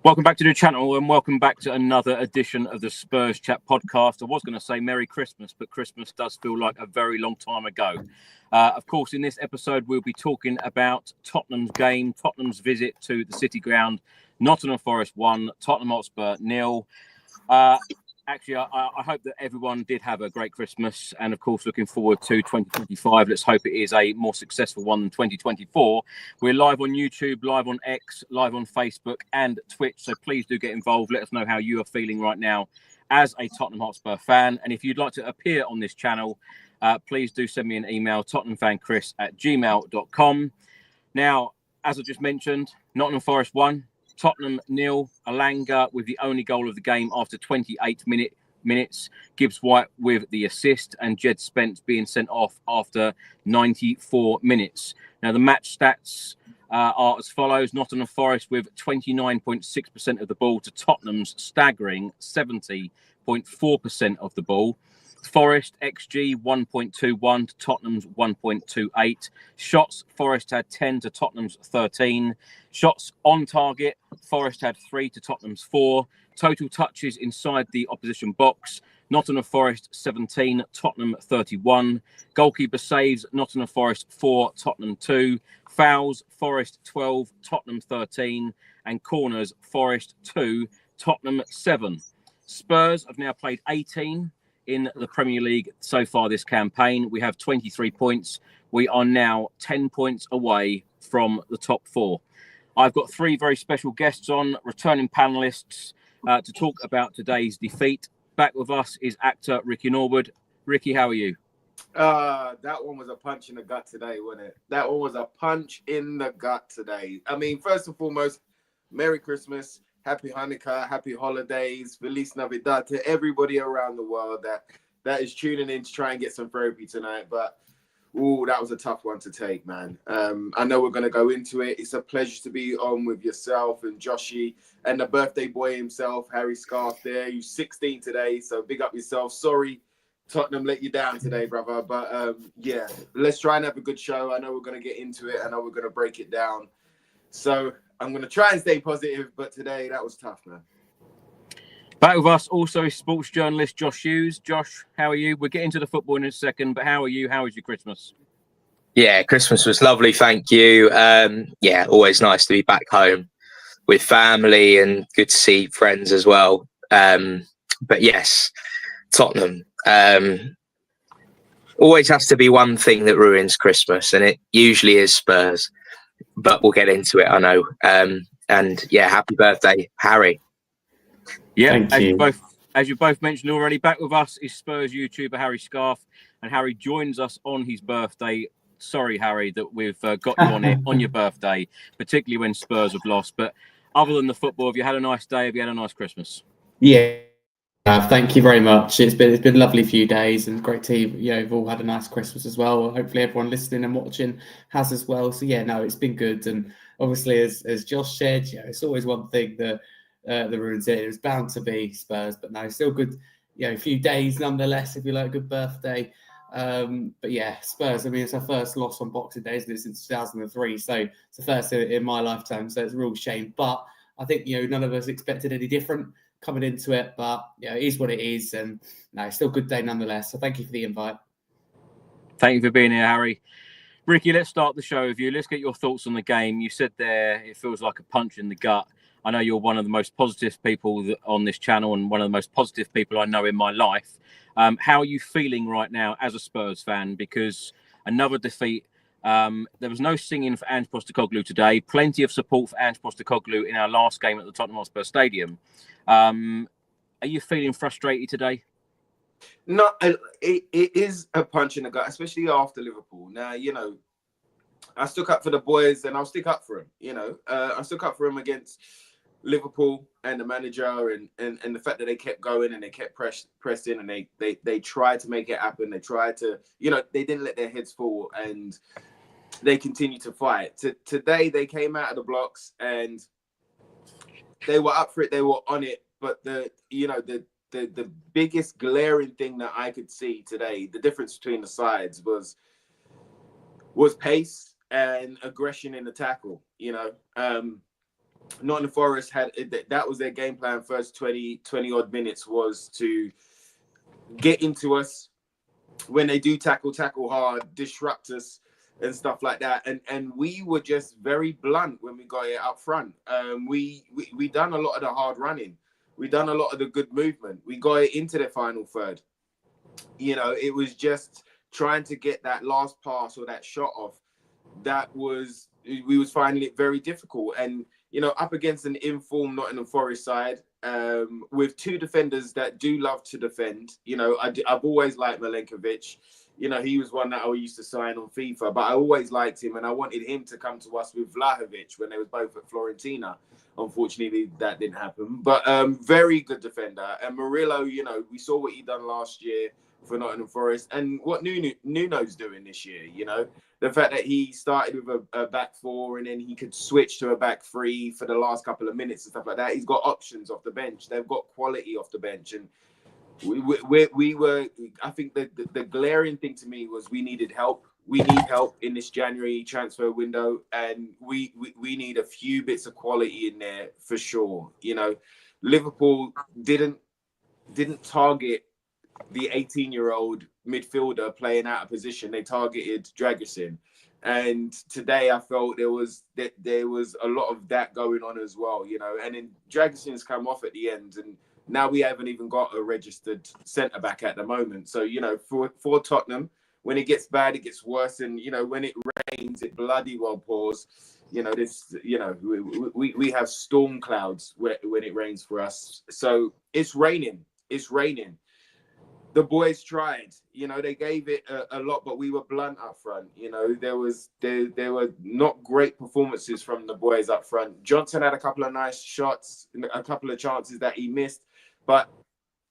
Welcome back to the channel and welcome back to another edition of the Spurs Chat podcast. I was going to say Merry Christmas, but Christmas does feel like a very long time ago. Of course, in this episode, we'll be talking about Tottenham's game, Tottenham's visit to the City Ground, Nottingham Forest 1, Tottenham Hotspur 0. Actually, I hope that everyone did have a great Christmas and, of course, looking forward to 2025. Let's hope it is a more successful one than 2024. We're live on YouTube, live on X, live on Facebook and Twitch. So please do get involved. Let us know how you are feeling right now as a Tottenham Hotspur fan. And if you'd like to appear on this channel, please do send me an email, tottenhamfanchris@gmail.com. Now, as I just mentioned, Nottingham Forest 1. Tottenham 0, Alanga with the only goal of the game after 28 minutes. Gibbs White with the assist and Jed Spence being sent off after 94 minutes. Now, the match stats are as follows. Nottingham Forest with 29.6% of the ball to Tottenham's staggering 70.4% of the ball. Forest XG 1.21 to Tottenham's 1.28. Shots, Forest had 10 to Tottenham's 13. Shots on target, Forest had 3 to Tottenham's 4. Total touches inside the opposition box, Nottingham Forest 17, Tottenham 31. Goalkeeper saves, Nottingham Forest 4, Tottenham 2. Fouls, Forest 12, Tottenham 13. And corners, Forest 2, Tottenham 7. Spurs have now played 18 in the Premier League so far this campaign. We have 23 points. We are now 10 points away from the top 4. I've got 3 very special guests on, returning panelists, to talk about today's defeat. Back with us is actor Ricky Norwood. Ricky, how are you? That one was a punch in the gut today, wasn't it? That one was a punch in the gut today. I mean, first and foremost, Merry Christmas. Happy Hanukkah, happy holidays, Feliz Navidad to everybody around the world that is tuning in to try and get some therapy tonight. But, that was a tough one to take, man. I know we're going to go into it. It's a pleasure to be on with yourself and Joshy and the birthday boy himself, Harry Scarfe there. You're 16 today, so big up yourself. Sorry, Tottenham let you down today, brother. But, yeah, let's try and have a good show. I know we're going to get into it. I know we're going to break it down. So I'm going to try and stay positive, but today that was tough, man. Back with us also is sports journalist Josh Hughes. Josh, how are you? We'll get into the football in a second, but how are you? How was your Christmas? Yeah, Christmas was lovely, thank you. Yeah, always nice to be back home with family and good to see friends as well. But yes, Tottenham. Always has to be one thing that ruins Christmas, and it usually is Spurs. But we'll get into it, I know. And yeah, happy birthday, Harry. Yeah, as you both mentioned already, back with us is Spurs YouTuber Harry Scarfe, and Harry joins us on his birthday. Sorry, Harry, that we've got you on it on your birthday, particularly when Spurs have lost. But other than the football, have you had a nice day? Have you had a nice Christmas? Yeah, thank you very much. It's been a lovely few days and great to you've all had a nice Christmas as well. Hopefully everyone listening and watching has as well. So yeah, no, it's been good. And obviously, as Josh said, it's always one thing that ruins it. It was bound to be Spurs, but no, still good. A few days nonetheless. If you like, good birthday. But yeah, Spurs. I mean, it's our first loss on Boxing Day, isn't it, since 2003? So it's the first in my lifetime. So it's a real shame. But I think none of us expected any different coming into it, but it is what it is, and no, still a good day nonetheless. So thank you for the invite. Thank you for being here, Harry. Ricky, let's start the show with you. Let's get your thoughts on the game. You said there it feels like a punch in the gut. I know you're one of the most positive people on this channel and one of the most positive people I know in my life. How are you feeling right now as a Spurs fan? Because another defeat. There was no singing for Ange Postecoglou today. Plenty of support for Ange Postecoglou in our last game at the Tottenham Hotspur Stadium. Are you feeling frustrated today? No, it is a punch in the gut, especially after Liverpool. Now, I stuck up for the boys and I'll stick up for them. I stuck up for them against Liverpool and the manager and the fact that they kept going and they kept pressing and they tried to make it happen. They tried to, they didn't let their heads fall and they continued to fight. Today, they came out of the blocks and they were up for it. They were on it. But the biggest glaring thing that I could see today, the difference between the sides was pace and aggression in the tackle. Nottingham Forest that was their game plan. First 20 odd minutes was to get into us when they do tackle hard, disrupt us and stuff like that. And we were just very blunt when we got it up front. We done a lot of the hard running. We done a lot of the good movement. We got it into the final third. You know, it was just trying to get that last pass or that shot off. We was finding it very difficult. And, you know, up against an informed Nottingham Forest side, with two defenders that do love to defend. You know, I've always liked Milenkovic. You know, he was one that I used to sign on FIFA, but I always liked him, and I wanted him to come to us with Vlahovic when they was both at Fiorentina. Unfortunately, that didn't happen. But very good defender. And Murillo, you know, we saw what he done last year for Nottingham Forest, and what Nuno's doing this year. You know, the fact that he started with a back four and then he could switch to a back three for the last couple of minutes and stuff like that. He's got options off the bench. They've got quality off the bench, and we were. I think the glaring thing to me was we needed help. We need help in this January transfer window, and we need a few bits of quality in there for sure. You know, Liverpool didn't target the 18-year-old midfielder playing out of position. They targeted Dragusin, and today I felt there was a lot of that going on as well. You know, and then Dragusin's come off at the end, and now we haven't even got a registered centre back at the moment. So, you know, for Tottenham, when it gets bad, it gets worse. And, you know, when it rains, it bloody well pours. You know, we have storm clouds when it rains for us. So it's raining. It's raining. The boys tried, you know, they gave it a lot, but we were blunt up front. You know, there were not great performances from the boys up front. Johnson had a couple of nice shots, a couple of chances that he missed. But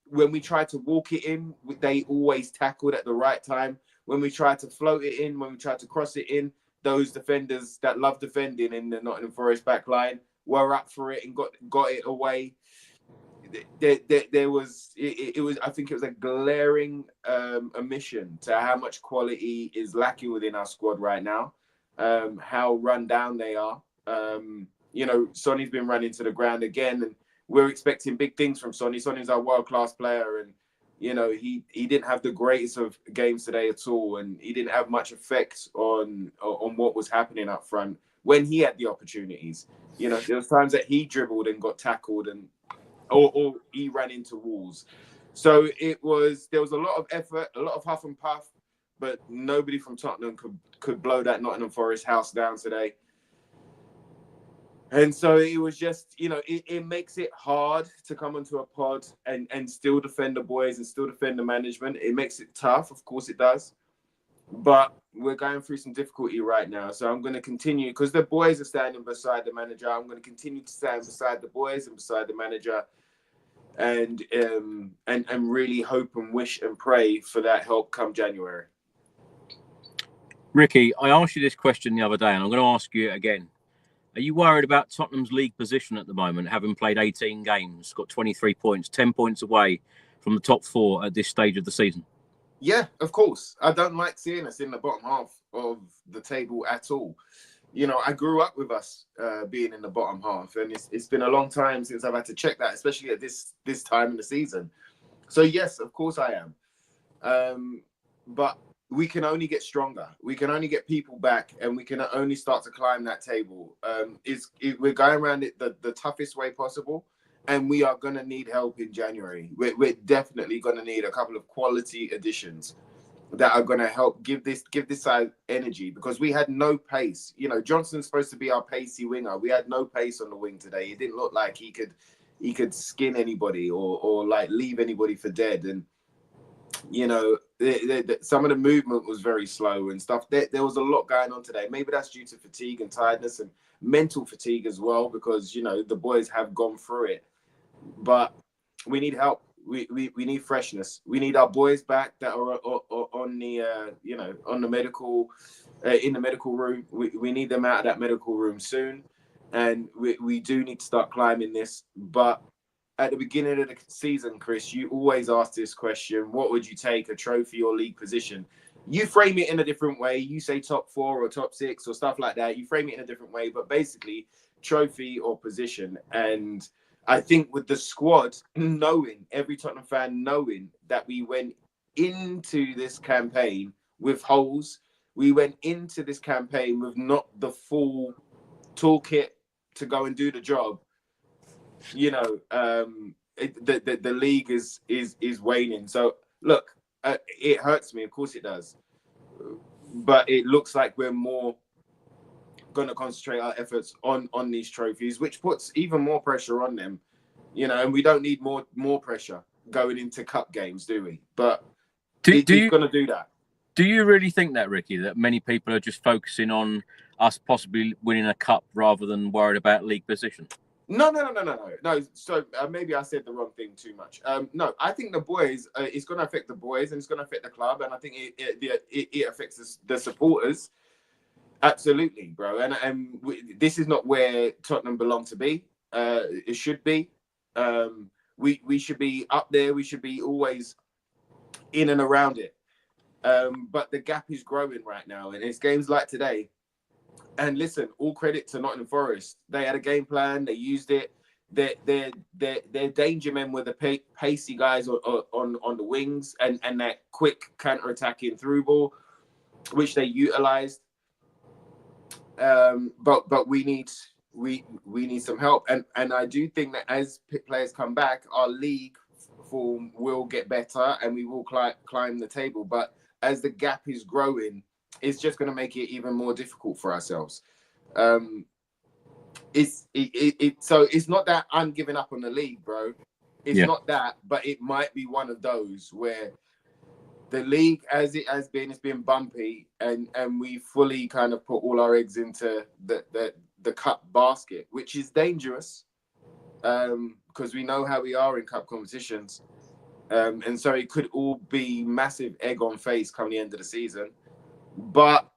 when we tried to walk it in, they always tackled at the right time. When we tried to float it in, when we tried to cross it in, those defenders that love defending in the Nottingham Forest back line were up for it and got it away. There was I think it was a glaring omission to how much quality is lacking within our squad right now, how run down they are. You know, Sonny's been run into the ground again, and we're expecting big things from Sonny. Sonny's our world-class player, and you know, he didn't have the greatest of games today at all, and he didn't have much effect on what was happening up front when he had the opportunities. You know, there was times that he dribbled and got tackled, and or he ran into walls. So there was a lot of effort, a lot of huff and puff, but nobody from Tottenham could blow that Nottingham Forest house down today. And so it was just, you know, it makes it hard to come onto a pod and still defend the boys and still defend the management. It makes it tough, of course it does. But we're going through some difficulty right now. So I'm going to continue, because the boys are standing beside the manager. I'm going to continue to stand beside the boys and beside the manager, and really hope and wish and pray for that help come January. Ricky, I asked you this question the other day, and I'm going to ask you it again. Are you worried about Tottenham's league position at the moment, having played 18 games, got 23 points, 10 points away from the top four at this stage of the season? Yeah, of course. I don't like seeing us in the bottom half of the table at all. You know, I grew up with us being in the bottom half, and it's been a long time since I've had to check that, especially at this time in the season. So yes, of course I am. But we can only get stronger. We can only get people back, and we can only start to climb that table. We're going around it the toughest way possible, and we are going to need help in January. We're definitely going to need a couple of quality additions that are going to help give this side energy, because we had no pace. You know, Johnson's supposed to be our pacey winger. We had no pace on the wing today. It didn't look like he could skin anybody or like leave anybody for dead. And you know, some of the movement was very slow and stuff. There was a lot going on today. Maybe that's due to fatigue and tiredness and mental fatigue as well, because, you know, the boys have gone through it. But we need help. We need freshness. We need our boys back that are on the, you know, on the medical, in the medical room. We need them out of that medical room soon. And we do need to start climbing this. But at the beginning of the season, Chris, you always ask this question: what would you take, a trophy or league position? you frame it in a different way. You say top 4 or top 6 or stuff like that. You frame it in a different way, but basically trophy or position. And I think with the squad, knowing, every Tottenham fan knowing that we went into this campaign with holes, we went into this campaign with not the full toolkit to go and do the job. You know, the league is waning. So look, it hurts me, of course it does, but it looks like we're more going to concentrate our efforts on these trophies, which puts even more pressure on them. You know, and we don't need more pressure going into cup games, do we? But he's going to do that. Do you really think that, Ricky, that many people are just focusing on us possibly winning a cup rather than worried about league position? No. So maybe I said the wrong thing too much. No, I think the boys, it's going to affect the boys and it's going to affect the club. And I think it affects the supporters. Absolutely, bro. And this is not where Tottenham belong to be. It should be. We should be up there. We should be always in and around it. But the gap is growing right now. And it's games like today. And listen, all credit to Nottingham Forest. They had a game plan. They used it. Their danger men were the pacey guys on the wings and that quick counter-attacking through ball, which they utilised. But we need some help. And I do think that as players come back, our league form will get better and we will climb the table. But as the gap is growing, it's just going to make it even more difficult for ourselves. So it's not that I'm giving up on the league, bro. It's not that, but it might be one of those where the league, as it has been, it's been bumpy, and we fully kind of put all our eggs into the cup basket, which is dangerous, because we know how we are in cup competitions, and so it could all be massive egg on face come the end of the season. But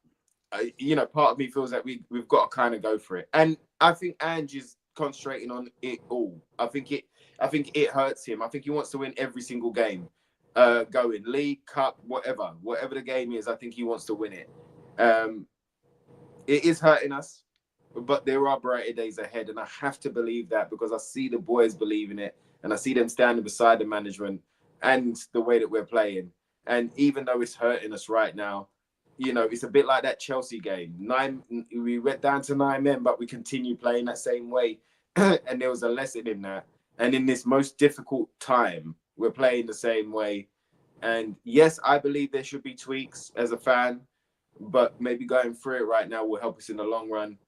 you know, part of me feels that we've got to kind of go for it, and I think Ange is concentrating on it all. I think it hurts him. I think he wants to win every single game, going league, cup, whatever the game is. I think he wants to win it. It is hurting us, but there are brighter days ahead, and I have to believe that because I see the boys believing it, and I see them standing beside the management and the way that we're playing. And even though it's hurting us right now, you know, it's a bit like that Chelsea game. We went down to 9 men, but we continue playing that same way. And there was a lesson in that. And in this most difficult time, we're playing the same way. And yes, I believe there should be tweaks as a fan, but maybe going through it right now will help us in the long run.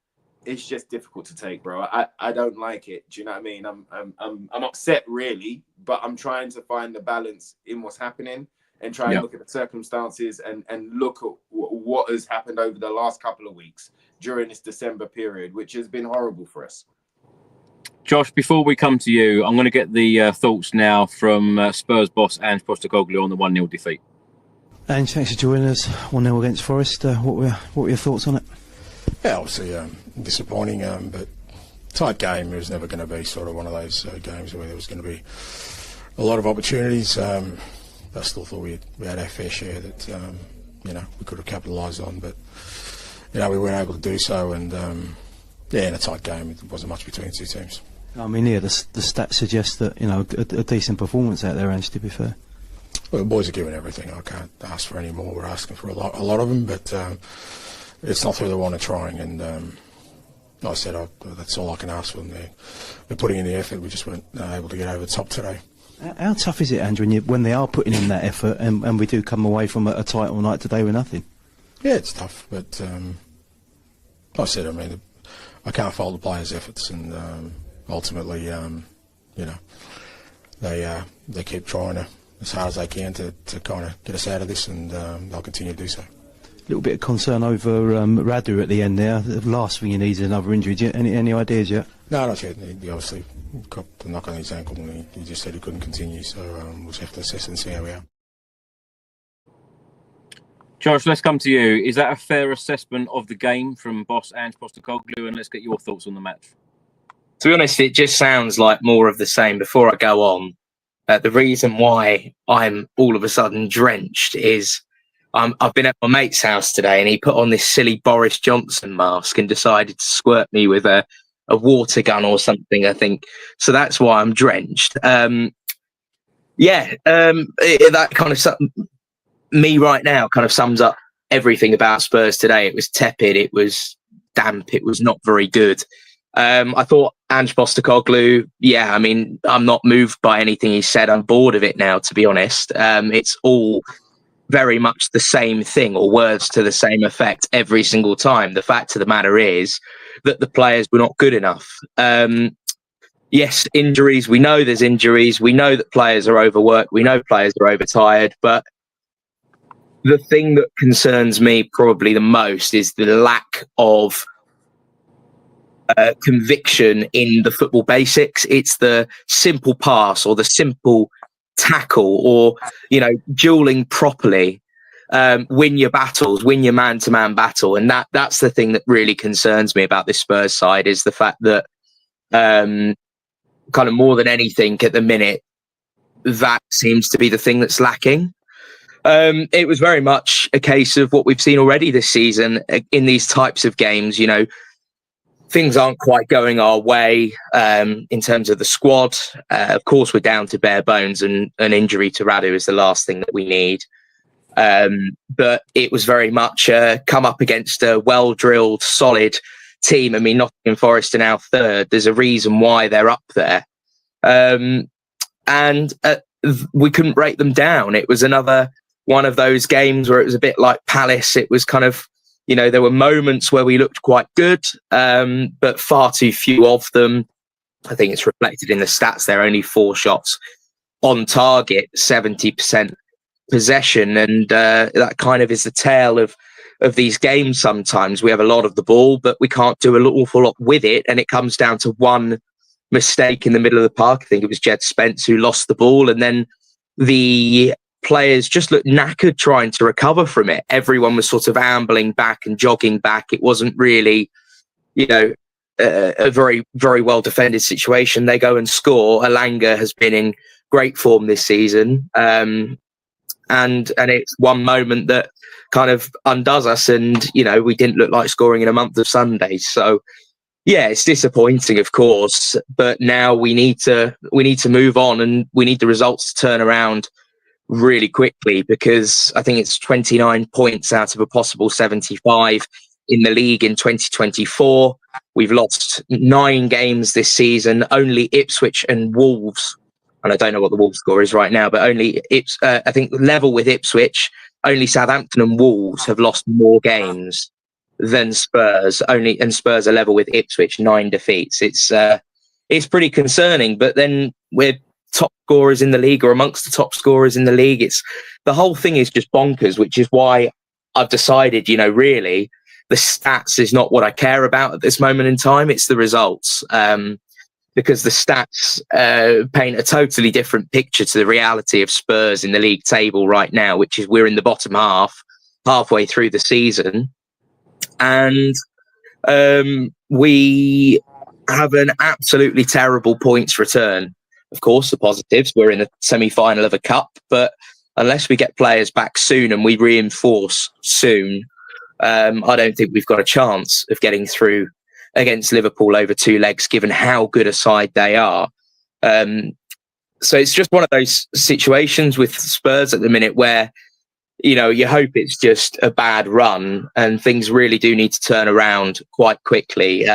It's just difficult to take, bro. I don't like it. Do you know what I mean? I'm upset, really, but I'm trying to find the balance in what's happening and try and look at the circumstances and look at what has happened over the last couple of weeks during this December period, which has been horrible for us. Josh, before we come to you, I'm going to get the thoughts now from Spurs boss Ange Postecoglou on the 1-0 defeat. Ange, thanks for joining us 1-0 against Forest. What were your thoughts on it? Yeah, obviously disappointing, but tight game. It was never going to be sort of one of those games where there was going to be a lot of opportunities. I still thought we had our fair share that you know, we could have capitalised on, but you know, we weren't able to do so. And in a tight game, it wasn't much between the two teams. I mean, the stats suggest that, you know, a decent performance out there, Ange, to be fair. Well, the boys are giving everything. I can't ask for any more. We're asking for a lot of them, but it's not through the one of trying. And like I said, that's all I can ask for them. They're putting in the effort. We just weren't able to get over the top today. How tough is it, Ange, when they are putting in that effort and we do come away from a title night today with nothing? Yeah, it's tough, but like I said, I mean, I can't fault the players' efforts, and ultimately, you know, they keep trying as hard as they can to kind of get us out of this, and they'll continue to do so. A little bit of concern over Radu at the end there. The last thing he needs is another injury. Any ideas yet? No, not yet. He obviously got the knock on his ankle, and he just said he couldn't continue, so we'll just have to assess and see how we are. Josh, let's come to you. Is that a fair assessment of the game from boss Ange Postecoglou? And let's get your thoughts on the match. To be honest, it just sounds like more of the same. Before I go on, the reason why I'm all of a sudden drenched is I've been at my mate's house today, and he put on this silly Boris Johnson mask and decided to squirt me with a water gun or something, I think. So that's why I'm drenched. That kind of me right now kind of sums up everything about Spurs today. It was tepid, it was damp, it was not very good. I thought Ange Postecoglou, I mean, I'm not moved by anything he said. I'm bored of it now, to be honest. It's all very much the same thing, or words to the same effect every single time. The fact of the matter is that the players were not good enough. Yes, injuries. We know there's injuries. We know that players are overworked. We know players are overtired. But the thing that concerns me probably the most is the lack of conviction in the football basics. It's the simple pass or the simple tackle, or dueling properly, win your battles, win your man-to-man battle. And that's the thing that really concerns me about this Spurs side, is the fact that kind of more than anything at the minute, that seems to be the thing that's lacking. It was very much a case of what we've seen already this season in these types of games. Things aren't quite going our way in terms of the squad. Of course, we're down to bare bones, and an injury to Radu is the last thing that we need. But it was very much come up against a well-drilled, solid team. I mean, Nottingham Forest are now third. There's a reason why they're up there. And we couldn't break them down. It was another one of those games where it was a bit like Palace. It was kind of, there were moments where we looked quite good, but far too few of them. I think it's reflected in the stats. There are only 4 shots on target, 70% possession. And that kind of is the tale of these games sometimes. We have a lot of the ball, but we can't do an awful lot with it. And it comes down to one mistake in the middle of the park. I think it was Jed Spence who lost the ball. And then the players just looked knackered trying to recover from it. Everyone was sort of ambling back and jogging back. It wasn't really, a very, very well defended situation. They go and score. Alanga has been in great form this season. And it's one moment that kind of undoes us. And, we didn't look like scoring in a month of Sundays. So, it's disappointing, of course. But now we need to move on, and we need the results to turn around really quickly, because I think it's 29 points out of a possible 75 in the league in 2024. We've lost 9 games this season. Only Ipswich and Wolves, and I don't know what the Wolves score is right now, but only I think level with Ipswich. Only Southampton and Wolves have lost more games than Spurs. And Spurs are level with Ipswich, 9 defeats. It's pretty concerning. But then we're top scorers in the league, or amongst the top scorers in the league. The whole thing is just bonkers, which is why I've decided, really the stats is not what I care about at this moment in time. It's the results, because the stats paint a totally different picture to the reality of Spurs in the league table right now, which is we're in the bottom half, halfway through the season. And we have an absolutely terrible points return. Of course, the positives, we're in the semi-final of a cup, but unless we get players back soon and we reinforce soon, I don't think we've got a chance of getting through against Liverpool over 2 legs, given how good a side they are. So it's just one of those situations with Spurs at the minute where, you hope it's just a bad run, and things really do need to turn around quite quickly.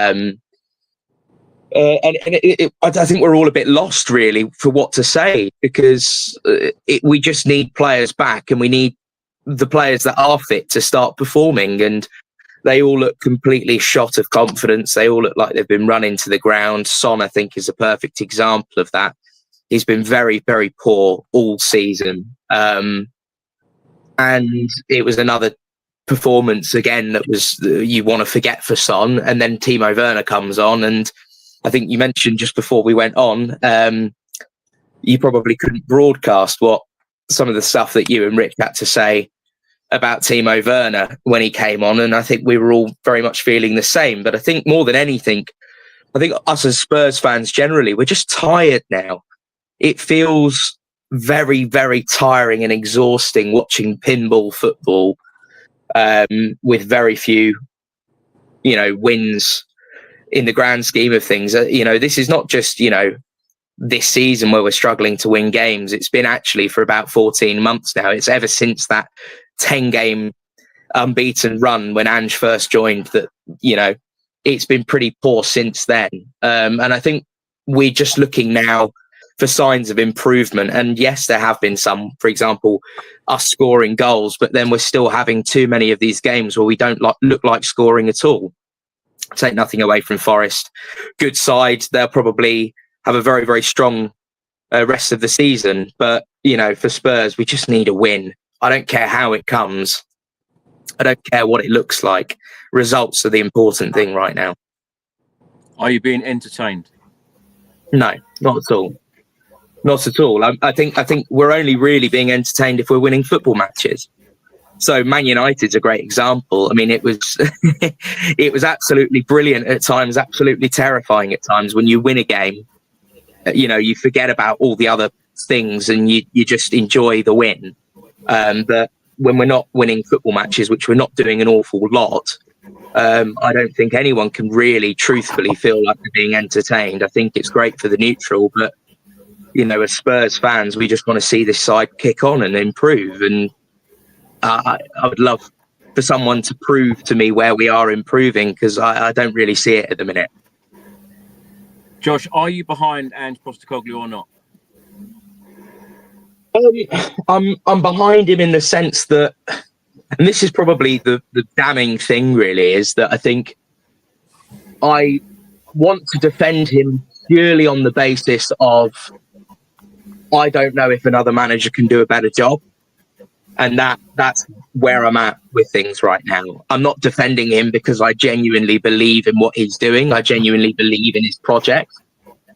I think we're all a bit lost, really, for what to say, because we just need players back, and we need the players that are fit to start performing. And they all look completely shot of confidence. They all look like they've been run into the ground. Son, I think, is a perfect example of that. He's been very, very poor all season. And it was another performance, again, that was you want to forget for Son. And then Timo Werner comes on, and I think you mentioned just before we went on, you probably couldn't broadcast some of the stuff that you and Rich had to say about Timo Werner when he came on. And I think we were all very much feeling the same. But I think more than anything, I think us as Spurs fans generally, we're just tired now. It feels very, very tiring and exhausting watching pinball football with very few, wins in the grand scheme of things. This is not just, this season where we're struggling to win games. It's been actually for about 14 months now. It's ever since that 10-game unbeaten run when Ange first joined that, it's been pretty poor since then. And I think we're just looking now for signs of improvement. And yes, there have been some, for example, us scoring goals, but then we're still having too many of these games where we don't look like scoring at all. Take nothing away from Forest. Good side. They'll probably have a very, very strong rest of the season. But, for Spurs, we just need a win. I don't care how it comes. I don't care what it looks like. Results are the important thing right now. Are you being entertained? No, not at all. Not at all. I think we're only really being entertained if we're winning football matches. So Man United's a great example. I mean, it was it was absolutely brilliant at times, absolutely terrifying at times. When you win a game, you forget about all the other things and you just enjoy the win. But when we're not winning football matches, which we're not doing an awful lot, I don't think anyone can really truthfully feel like they're being entertained. I think it's great for the neutral, but as Spurs fans, we just want to see this side kick on and improve. And I would love for someone to prove to me where we are improving, because I don't really see it at the minute. Josh, are you behind Ange Postecoglou or not? I'm behind him in the sense that, and this is probably the damning thing really, is that I think I want to defend him purely on the basis of I don't know if another manager can do a better job. And that's where I'm at with things right now. I'm not defending him because I genuinely believe in what he's doing. I genuinely believe in his project.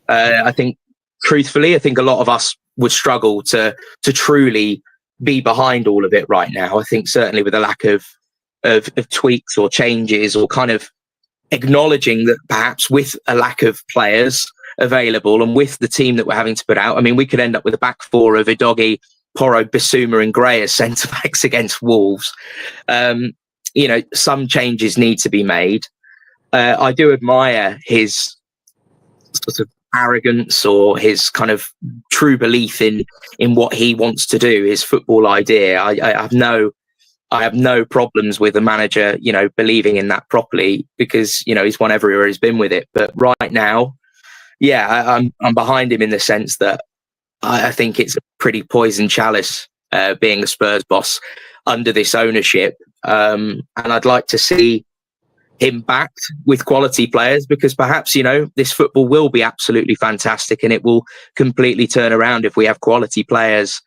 I think, truthfully, a lot of us would struggle to truly be behind all of it right now. I think certainly with a lack of tweaks or changes, or kind of acknowledging that perhaps with a lack of players available and with the team that we're having to put out, I mean, we could end up with a back four of Udogie, Porro, Bissouma and Gray as centre-backs against Wolves. Some changes need to be made. I do admire his sort of arrogance or his kind of true belief in what he wants to do, his football idea. I have no problems with a manager, believing in that properly, because, he's won everywhere he's been with it. But right now, I'm behind him in the sense that I think it's a pretty poison chalice being a Spurs boss under this ownership. And I'd like to see him backed with quality players, because perhaps, this football will be absolutely fantastic and it will completely turn around if we have quality players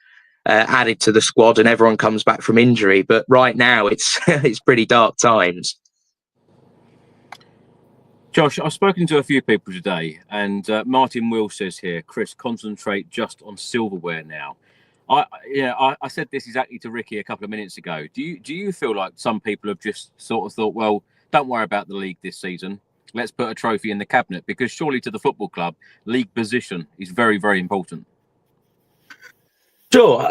added to the squad and everyone comes back from injury. But right now it's it's pretty dark times. Josh, I've spoken to a few people today, and Martin Will says here, Chris, concentrate just on silverware now. I said this exactly to Ricky a couple of minutes ago. Do you feel like some people have just sort of thought, well, don't worry about the league this season. Let's put a trophy in the cabinet, because surely to the football club, league position is very, very important. Sure.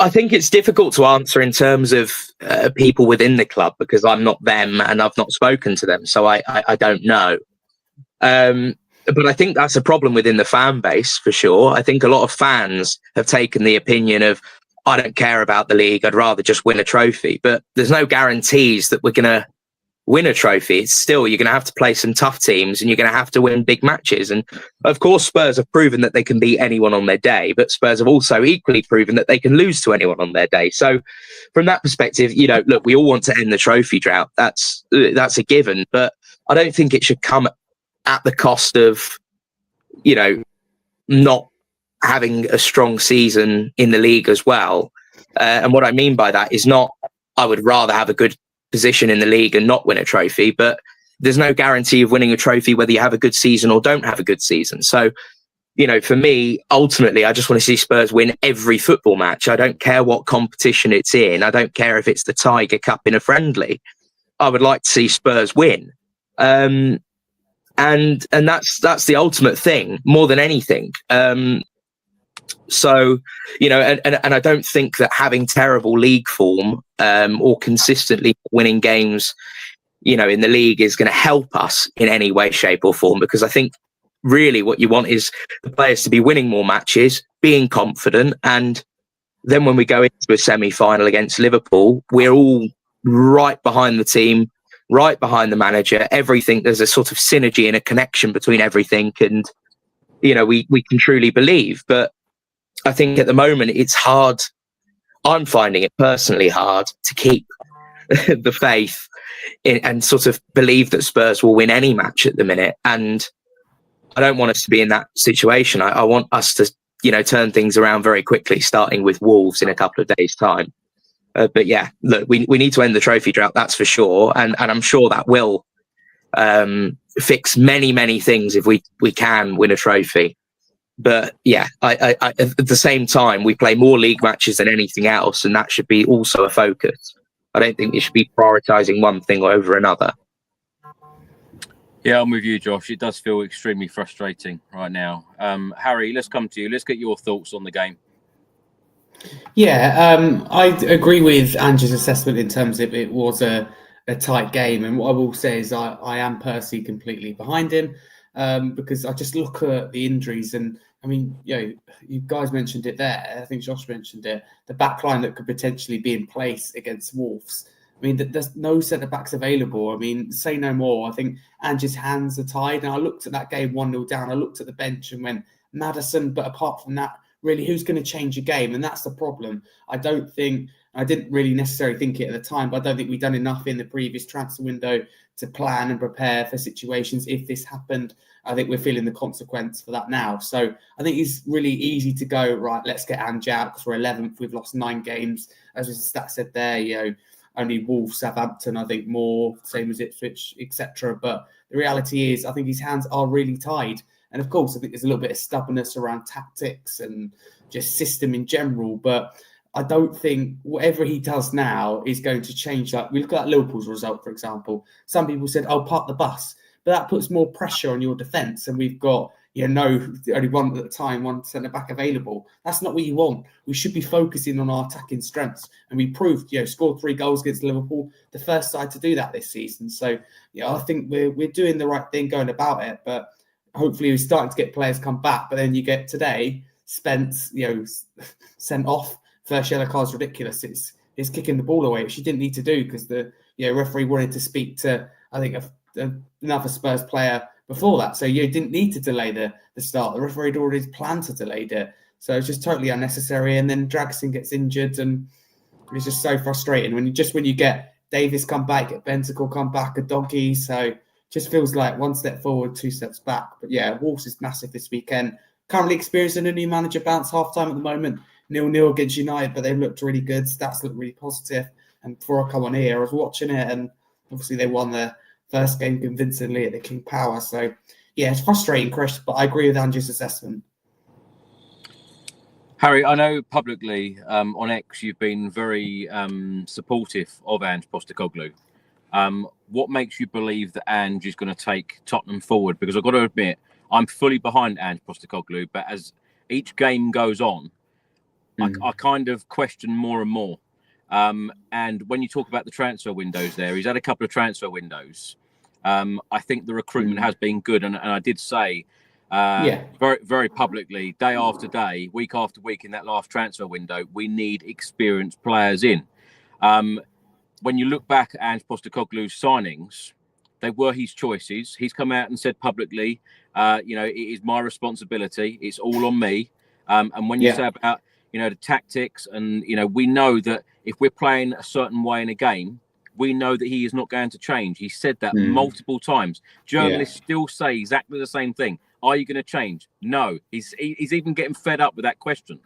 I think it's difficult to answer in terms of people within the club, because I'm not them and I've not spoken to them. So I don't know. But I think that's a problem within the fan base for sure. I think a lot of fans have taken the opinion of, I don't care about the league, I'd rather just win a trophy. But there's no guarantees that we're going to win a trophy. It's still, you're going to have to play some tough teams and you're going to have to win big matches. And of course, Spurs have proven that they can beat anyone on their day, but Spurs have also equally proven that they can lose to anyone on their day. So from that perspective, look, we all want to end the trophy drought. That's a given, but I don't think it should come at the cost of, not having a strong season in the league as well. And what I mean by that is not, I would rather have a good position in the league and not win a trophy, but there's no guarantee of winning a trophy whether you have a good season or don't have a good season. So, for me, ultimately, I just want to see Spurs win every football match. I don't care what competition it's in. I don't care if it's the Tiger Cup in a friendly. I would like to see Spurs win. And that's the ultimate thing more than anything. So, and I don't think that having terrible league form or consistently winning games, in the league is going to help us in any way, shape or form, because I think really what you want is the players to be winning more matches, being confident. And then when we go into a semi-final against Liverpool, we're all right behind the team, right behind the manager, everything. There's a sort of synergy and a connection between everything. And, we can truly believe. But I think at the moment it's hard. I'm finding it personally hard to keep the faith and sort of believe that Spurs will win any match at the minute. And I don't want us to be in that situation. I want us to, turn things around very quickly, starting with Wolves in a couple of days' time. But yeah, look, we need to end the trophy drought, that's for sure. And I'm sure that will fix many, many things if we can win a trophy. But yeah, I at the same time, we play more league matches than anything else, and that should be also a focus. I don't think we should be prioritising one thing over another. Yeah, I'm with you, Josh. It does feel extremely frustrating right now. Harry, let's come to you. Let's get your thoughts on the game. Yeah, I agree with Ange's assessment in terms of it was a tight game. And what I will say is I am personally completely behind him because I just look at the injuries. And I mean, you guys mentioned it there. I think Josh mentioned it. The backline that could potentially be in place against Wolves. I mean, there's no centre-backs available. I mean, say no more. I think Ange's hands are tied. And I looked at that game 1-0 down. I looked at the bench and went, Maddison. But apart from that, really, who's going to change a game? And that's the problem. I didn't really necessarily think it at the time, but I don't think we've done enough in the previous transfer window to plan and prepare for situations if this happened. I think we're feeling the consequence for that now. So I think it's really easy to go, right, let's get Ange out because we're 11th. We've lost 9 games. As the stat said there, only Wolves, Southampton, I think more, same as Ipswich, etc. But the reality is, I think his hands are really tied. And of course, I think there's a little bit of stubbornness around tactics and just system in general. But I don't think whatever he does now is going to change. Like, we look at Liverpool's result, for example. Some people said, park the bus. But that puts more pressure on your defence. And we've got, only one at the time, one centre-back available. That's not what you want. We should be focusing on our attacking strengths. And we proved, scored 3 goals against Liverpool, the first side to do that this season. So, I think we're doing the right thing going about it. But hopefully we're starting to get players come back. But then you get today, Spence, sent off. First yellow card's ridiculous. It's kicking the ball away, which he didn't need to do because the referee wanted to speak to, I think, another Spurs player before that. So you didn't need to delay the start. The referee had already planned to delay it. So it's just totally unnecessary. And then Draxon gets injured and it's just so frustrating when you get Davis come back, get Bentacle come back, a doggy. So it just feels like 1 step forward, 2 steps back. But yeah, Wolves is massive this weekend. Currently experiencing a new manager bounce half-time at the moment. 0-0 against United, but they've looked really good. Stats look really positive. And before I come on here, I was watching it and obviously they won their first game convincingly at the King Power. So, yeah, it's frustrating, Chris, but I agree with Ange's assessment. Harry, I know publicly on X you've been very supportive of Ange Postecoglou. What makes you believe that Ange is going to take Tottenham forward? Because I've got to admit, I'm fully behind Ange Postecoglou, but as each game goes on, I kind of question more and more. And when you talk about the transfer windows there, he's had a couple of transfer windows. I think the recruitment has been good. And I did say very, very publicly, day after day, week after week in that last transfer window, we need experienced players in. When you look back at Ange Postecoglou's signings, they were his choices. He's come out and said publicly, it is my responsibility. It's all on me. And when you say about, the tactics and, we know that if we're playing a certain way in a game, we know that he is not going to change. He said that multiple times. Journalists still say exactly the same thing. Are you going to change? No. He's even getting fed up with that question.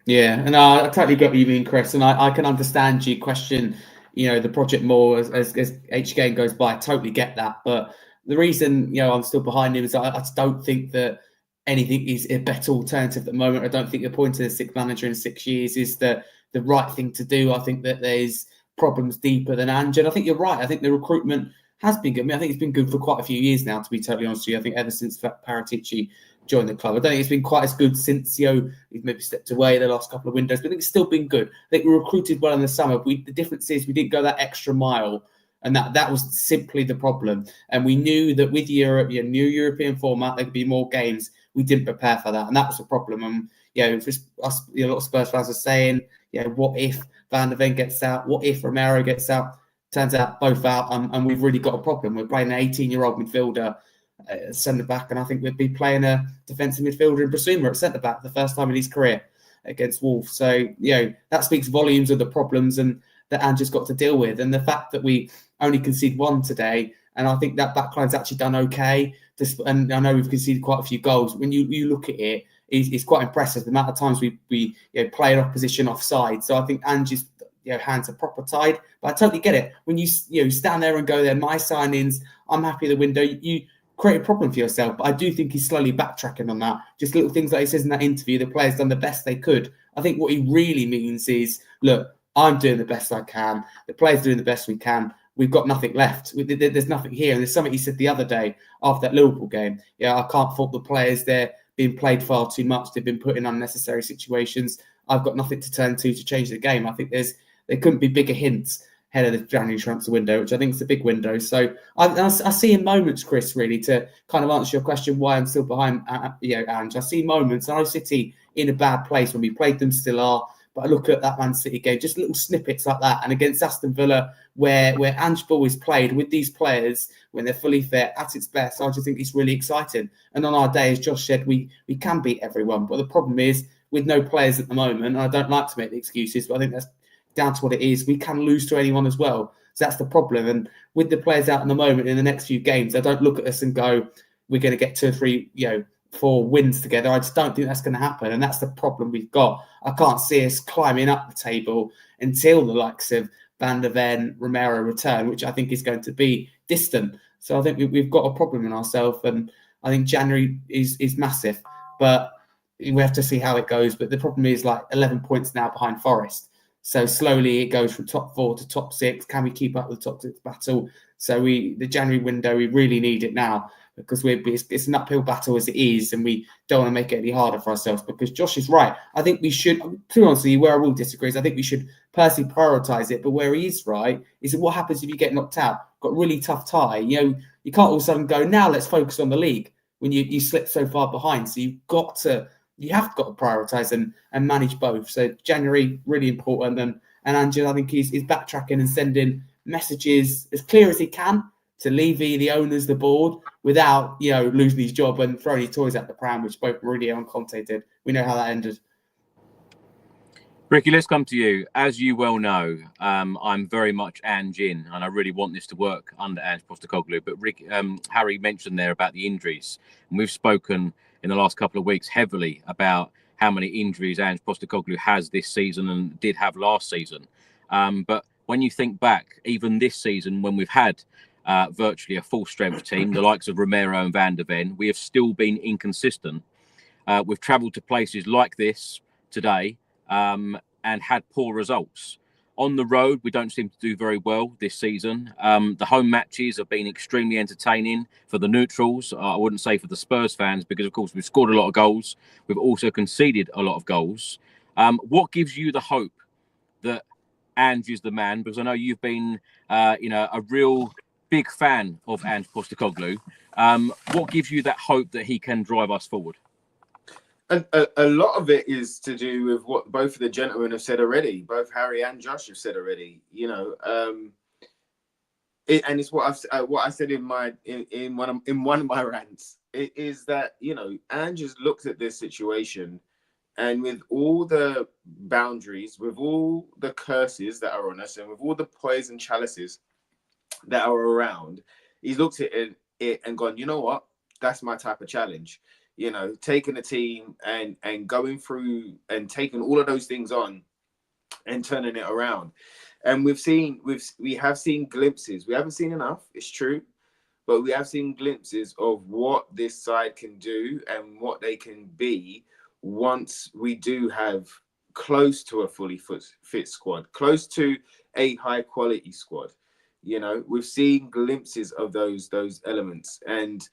Yeah, and I totally get what you mean, Chris. And I can understand you question, the project more as each game goes by. I totally get that. But the reason, I'm still behind him is I just don't think that anything is a better alternative at the moment. I don't think appointing a 6th manager in 6 years is the right thing to do. I think that there's problems deeper than Ange. And I think you're right. I think the recruitment has been good. I mean, I think it's been good for quite a few years now, to be totally honest with you. I think ever since Paratici joined the club. I don't think it's been quite as good since he's maybe stepped away the last couple of windows, but I think it's still been good. I think we recruited well in the summer. The difference is we didn't go that extra mile, and that was simply the problem. And we knew that with Europe, new European format, there could be more games. We didn't prepare for that, and that was the problem. And us, a lot of Spurs fans are saying, what if Van der Ven gets out? What if Romero gets out? Turns out both out, and we've really got a problem. We're playing an 18-year-old midfielder centre-back, and I think we'd be playing a defensive midfielder in Brasuma at centre-back the first time in his career against Wolves. So, that speaks volumes of the problems and that Ange has got to deal with. And the fact that we only conceded one today, and I think that backline's actually done okay. And I know we've conceded quite a few goals. When you look at it, it's quite impressive the amount of times we play an opposition offside. So I think Ange's hands are proper tied. But I totally get it. When you stand there and go there, my signings, I'm happy the window, you create a problem for yourself. But I do think he's slowly backtracking on that. Just little things like he says in that interview, the players done the best they could. I think what he really means is, look, I'm doing the best I can. The players doing the best we can. We've got nothing left. There's nothing here. And there's something he said the other day after that Liverpool game. I can't fault the players. They're being played far too much. They've been put in unnecessary situations. I've got nothing to turn to change the game. I think there couldn't be bigger hints ahead of the January transfer window, which I think is a big window. So I see in moments, Chris, really, to kind of answer your question why I'm still behind Ange. I see moments. I know City in a bad place. When we played them, still are. But I look at that Man City game, just little snippets like that. And against Aston Villa, where Ange ball is played with these players, when they're fully fit, at its best, I just think it's really exciting. And on our day, as Josh said, we can beat everyone. But the problem is, with no players at the moment, and I don't like to make the excuses, but I think that's down to what it is, we can lose to anyone as well. So that's the problem. And with the players out in the moment, in the next few games, I don't look at us and go, we're going to get 2 or 3, 4 wins together. I just don't think that's going to happen. And that's the problem we've got. I can't see us climbing up the table until the likes of Van der Ven, Romero return, which I think is going to be distant. So I think we've got a problem in ourselves. And I think January is massive. But we have to see how it goes. But the problem is 11 points now behind Forest. So slowly it goes from top 4 to top 6. Can we keep up with the top 6 battle? So the January window, we really need it now, because it's an uphill battle as it is, and we don't want to make it any harder for ourselves, because Josh is right. I think we should, to be honest with you, where I will disagree is I think we should personally prioritise it, but where he is right is what happens if you get knocked out? Got a really tough tie. You can't all of a sudden go, now let's focus on the league when you slip so far behind. So you have got to prioritise and manage both. So January, really important. And Ange, I think he's backtracking and sending messages as clear as he can to Levy, the owners, the board, without losing his job and throwing his toys at the pram, which both Mourinho and Conte did. We know how that ended. Ricky, let's come to you. As you well know, I'm very much Ange in, and I really want this to work under Ange Postecoglou. But Harry mentioned there about the injuries, and we've spoken in the last couple of weeks heavily about how many injuries Ange Postecoglou has this season and did have last season. But when you think back, even this season, when we've had virtually a full-strength team, the likes of Romero and Van der Ven, we have still been inconsistent. We've travelled to places like this today and had poor results. On the road, we don't seem to do very well this season. The home matches have been extremely entertaining for the neutrals. I wouldn't say for the Spurs fans, because, of course, we've scored a lot of goals. We've also conceded a lot of goals. What gives you the hope that Ange is the man? Because I know you've been, a real big fan of Ange Postecoglou. What gives you that hope that he can drive us forward? A lot of it is to do with what both of the gentlemen have said already. Both Harry and Josh have said already. And it's what I said in one of my rants. It is that Ange has looked at this situation, and with all the boundaries, with all the curses that are on us, and with all the poison chalices that are around, he's looked at it and gone, you know what? That's my type of challenge. Taking a team and going through and taking all of those things on and turning it around. And we have seen glimpses. We haven't seen enough, it's true, but we have seen glimpses of what this side can do and what they can be once we do have close to a fully fit squad, close to a high quality squad. We've seen glimpses of those elements, and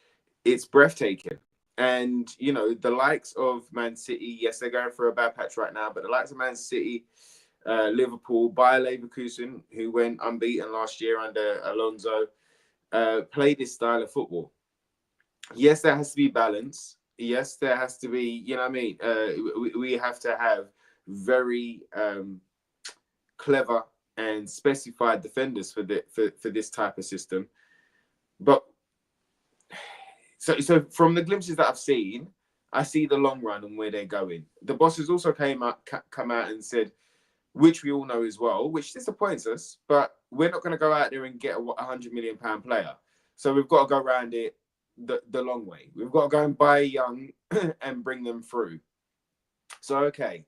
it's breathtaking. And, you know, the likes of Man City, yes, they're going through a bad patch right now, but the likes of Man City, Liverpool, Bayer Leverkusen, who went unbeaten last year under Alonso, play this style of football. Yes, there has to be balance. Yes, there has to be, you know what I mean? We have to have very clever and specified defenders for this type of system. But so from the glimpses that I've seen, I see the long run and where they're going. The bosses also come out and said, which we all know as well, which disappoints us, but we're not going to go out there and get a £100 million player. So we've got to go around it the long way. We've got to go and buy young and bring them through. So, okay.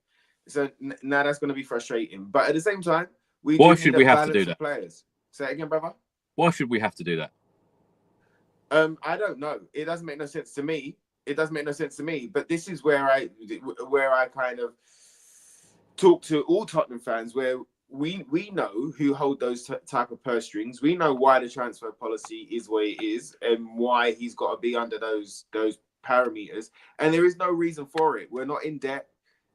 So now that's going to be frustrating. But at the same time, why should we have to do that? Players. Say it again, brother. Why should we have to do that? I don't know. It doesn't make no sense to me. It doesn't make no sense to me. But this is where I kind of talk to all Tottenham fans, where we know who hold those type of purse strings. We know why the transfer policy is what it is and why he's got to be under those parameters. And there is no reason for it. We're not in debt.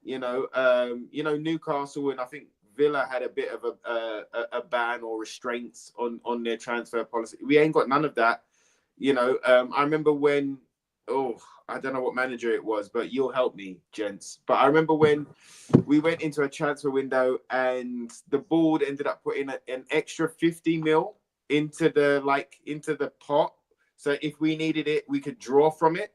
Newcastle and I think Villa had a bit of a ban or restraints on their transfer policy. We ain't got none of that. I remember when, I don't know what manager it was, but you'll help me, gents. But I remember when we went into a transfer window and the board ended up putting an extra 50 mil into the pot. So if we needed it, we could draw from it.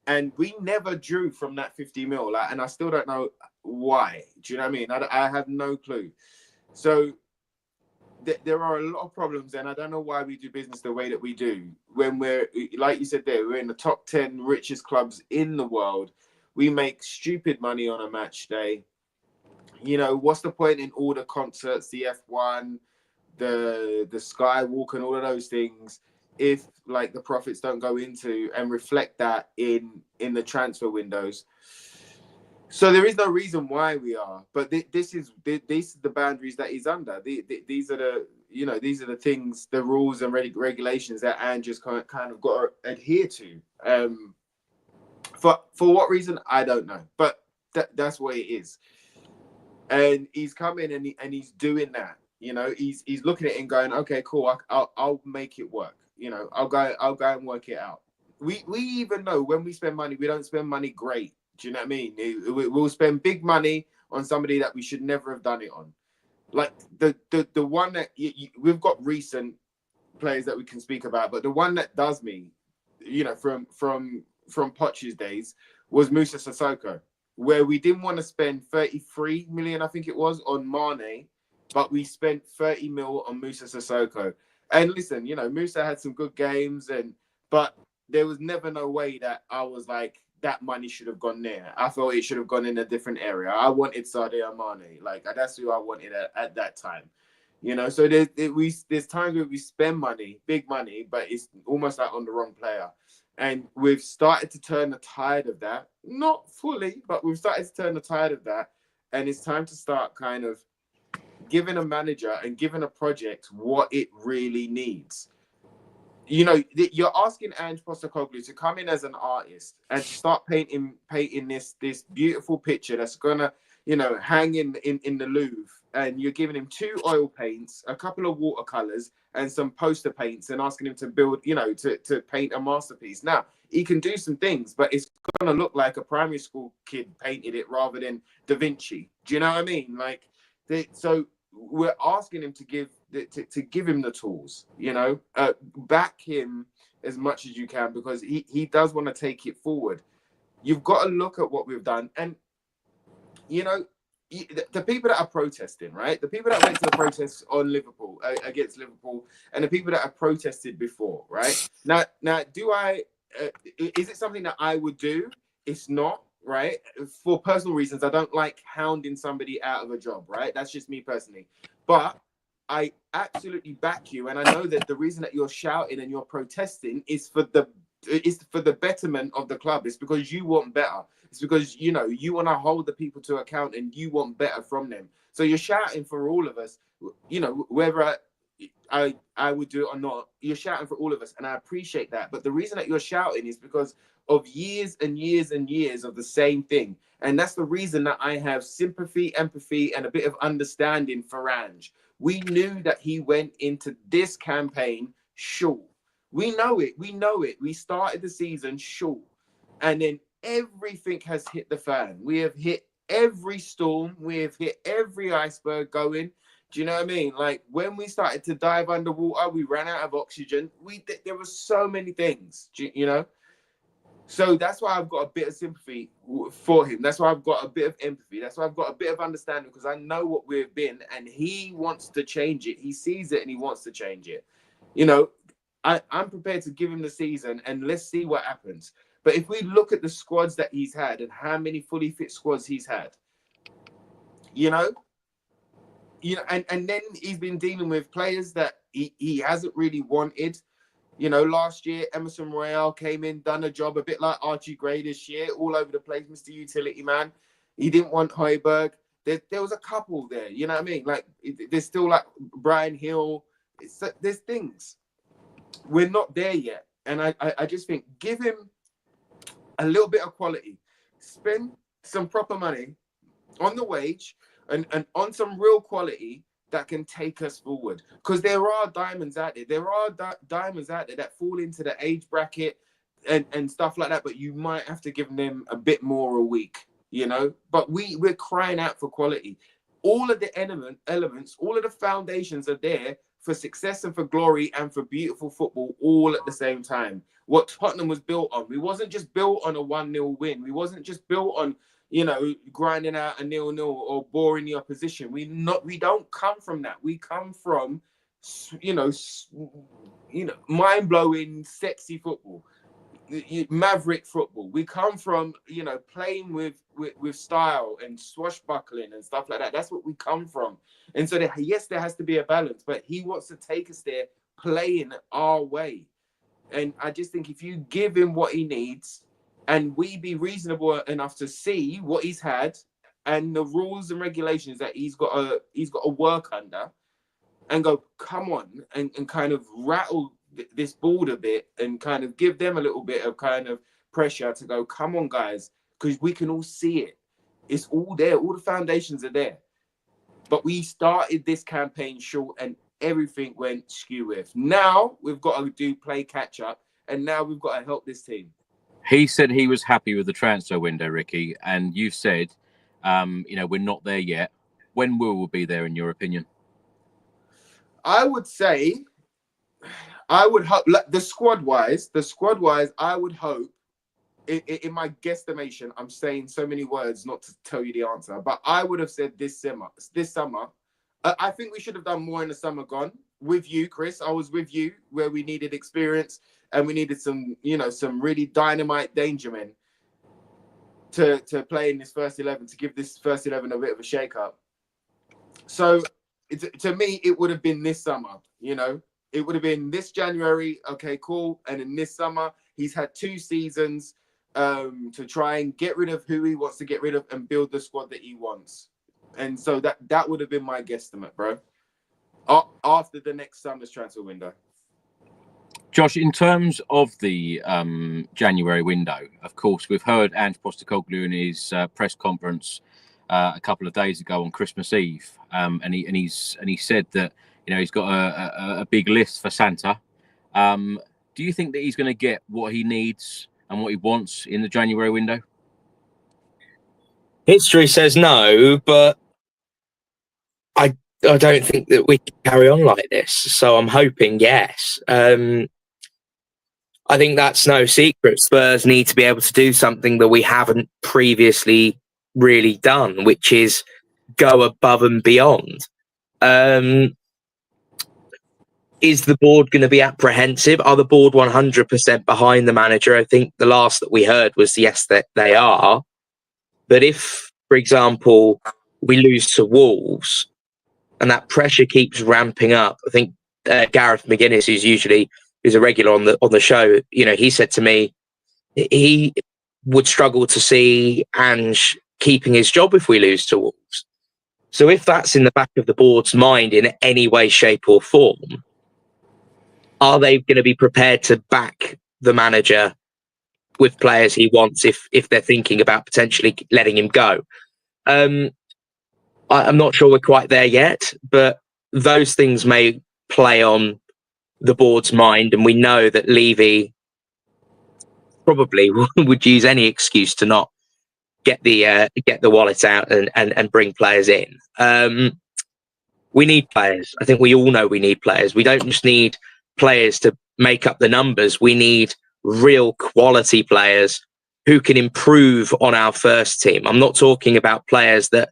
And we never drew from that 50 mil. And I still don't know why. Do you know what I mean? I have no clue. So there are a lot of problems, and I don't know why we do business the way that we do. When we're, like you said there, we're in the top 10 richest clubs in the world. We make stupid money on a match day. What's the point in all the concerts, the F1, the Skywalk and all of those things, if like the profits don't go into and reflect that in the transfer windows? So there is no reason why we are, but this is the boundaries that he's under. These are the things, the rules and regulations that Ange just kind of got to adhere to. For what reason, I don't know, but that's what it is. And he's coming and he's doing that. He's looking at it and going, okay, cool, I'll make it work. I'll go and work it out. We even know when we spend money, we don't spend money great. Do you know what I mean? We'll spend big money on somebody that we should never have done it on. Like the one that we've got recent players that we can speak about, but the one that does me, from Poch's days, was Moussa Sissoko, where we didn't want to spend 33 million, I think it was, on Mane, but we spent 30 mil on Moussa Sissoko. And listen, Moussa had some good games, but there was never no way that I was like, that money should have gone there. I thought it should have gone in a different area. I wanted Sadio Mane. Like, that's who I wanted at that time. So there's times where we spend money, big money, but it's almost like on the wrong player. And we've started to turn the tide of that. Not fully, but we've started to turn the tide of that. And it's time to start kind of giving a manager and giving a project what it really needs. You're asking Ange Postecoglou to come in as an artist and to start painting this beautiful picture that's gonna, hang in the Louvre, and you're giving him 2 oil paints, a couple of watercolors, and some poster paints, and asking him to build, to paint a masterpiece. Now he can do some things, but it's gonna look like a primary school kid painted it rather than Da Vinci. Do you know what I mean? So we're asking him to give him the tools, back him as much as you can, because he does want to take it forward. You've got to look at what we've done. And, the people that are protesting, right? The people that went to the protests on Liverpool, against Liverpool, and the people that have protested before, right? Now, is it something that I would do? It's not. Right, for personal reasons, I don't like hounding somebody out of a job, right? That's just me personally. But I absolutely back you, and I know that the reason that you're shouting and you're protesting is for the betterment of the club. It's because you want better. It's because you want to hold the people to account and you want better from them. So you're shouting for all of us, whether I would do it or not. You're shouting for all of us, and I appreciate that. But the reason that you're shouting is because of years and years and years of the same thing. And that's the reason that I have sympathy, empathy, and a bit of understanding for Ange. We knew that he went into this campaign short. We know it. We know it. We started the season short. And then everything has hit the fan. We have hit every storm. We have hit every iceberg going. Do you know what I mean? Like when we started to dive underwater, we ran out of oxygen. There were so many things, you know? So that's why I've got a bit of sympathy for him. That's why I've got a bit of empathy. That's why I've got a bit of understanding, because I know what we've been and he wants to change it. He sees it and he wants to change it. You know, I'm prepared to give him the season and let's see what happens. But if we look at the squads that he's had and how many fully fit squads he's had, you know, and then he's been dealing with players that he hasn't really wanted. You know, last year, Emerson Royale came in, done a job a bit like Archie Gray this year, all over the place, Mr. Utility Man. He didn't want Højbjerg. There was a couple there, you know what I mean? Like, there's still like Brian Hill. There's things. We're not there yet. And I just think, give him a little bit of quality. Spend some proper money on the wage and on some real quality that can take us forward, because there are diamonds out there. There are diamonds out there that fall into the age bracket and stuff like that, but you might have to give them a bit more a week, you know. But we're crying out for quality. All of the elements, all of the foundations are there for success and for glory and for beautiful football all at the same time. What Tottenham was built on. We wasn't just built on a 1-0 win. We wasn't just built on, you know, grinding out a 0-0 or boring the opposition. We don't come from that. We come from, you know, mind-blowing, sexy football, maverick football. We come from, you know, playing with style and swashbuckling and stuff like that. That's what we come from. And so, yes, there has to be a balance, but he wants to take us there playing our way. And I just think if you give him what he needs, and we be reasonable enough to see what he's had and the rules and regulations that he's got to work under, and go, come on, and kind of rattle this board a bit and kind of give them a little bit of kind of pressure to go, come on, guys, because we can all see it. It's all there. All the foundations are there. But we started this campaign short and everything went skew with. Now we've got to play catch up, and now we've got to help this team. He said he was happy with the transfer window, Ricky, and you've said, you know, we're not there yet. When will we be there, in your opinion? I would say, I would hope, the squad-wise, I would hope, in my guesstimation, I'm saying so many words not to tell you the answer, but I would have said this summer. I think we should have done more in the summer gone. With you, Chris, I was with you where we needed experience. And we needed some, you know, some really dynamite danger men to play in this first 11, to give this first 11 a bit of a shake-up. So, to me, it would have been this summer, you know. It would have been this January, okay, cool. And in this summer, he's had 2 seasons to try and get rid of who he wants to get rid of and build the squad that he wants. And so that would have been my guesstimate, bro. After the next summer's transfer window. Josh, in terms of the January window, of course, we've heard Ange Postecoglou in his press conference a couple of days ago on Christmas Eve, and he said that, you know, he's got a big list for Santa. Do you think that he's going to get what he needs and what he wants in the January window? History says no, but I don't think that we can carry on like this. So I'm hoping yes. I think that's no secret. Spurs need to be able to do something that we haven't previously really done, which is go above and beyond. Is the board going to be apprehensive? Are the board 100% behind the manager? I think the last that we heard was yes, that they are. But if, for example, we lose to Wolves and that pressure keeps ramping up, I think Gareth McGuinness, who's a regular on the show, you know, he said to me he would struggle to see Ange keeping his job if we lose to Wolves. So if that's in the back of the board's mind in any way, shape or form, are they going to be prepared to back the manager with players he wants if they're thinking about potentially letting him go? I'm not sure we're quite there yet, but those things may play on the board's mind, and we know that Levy probably would use any excuse to not get the wallet out and bring players in. We need players. I think we all know we need players. We don't just need players to make up the numbers. We need real quality players who can improve on our first team. I'm not talking about players that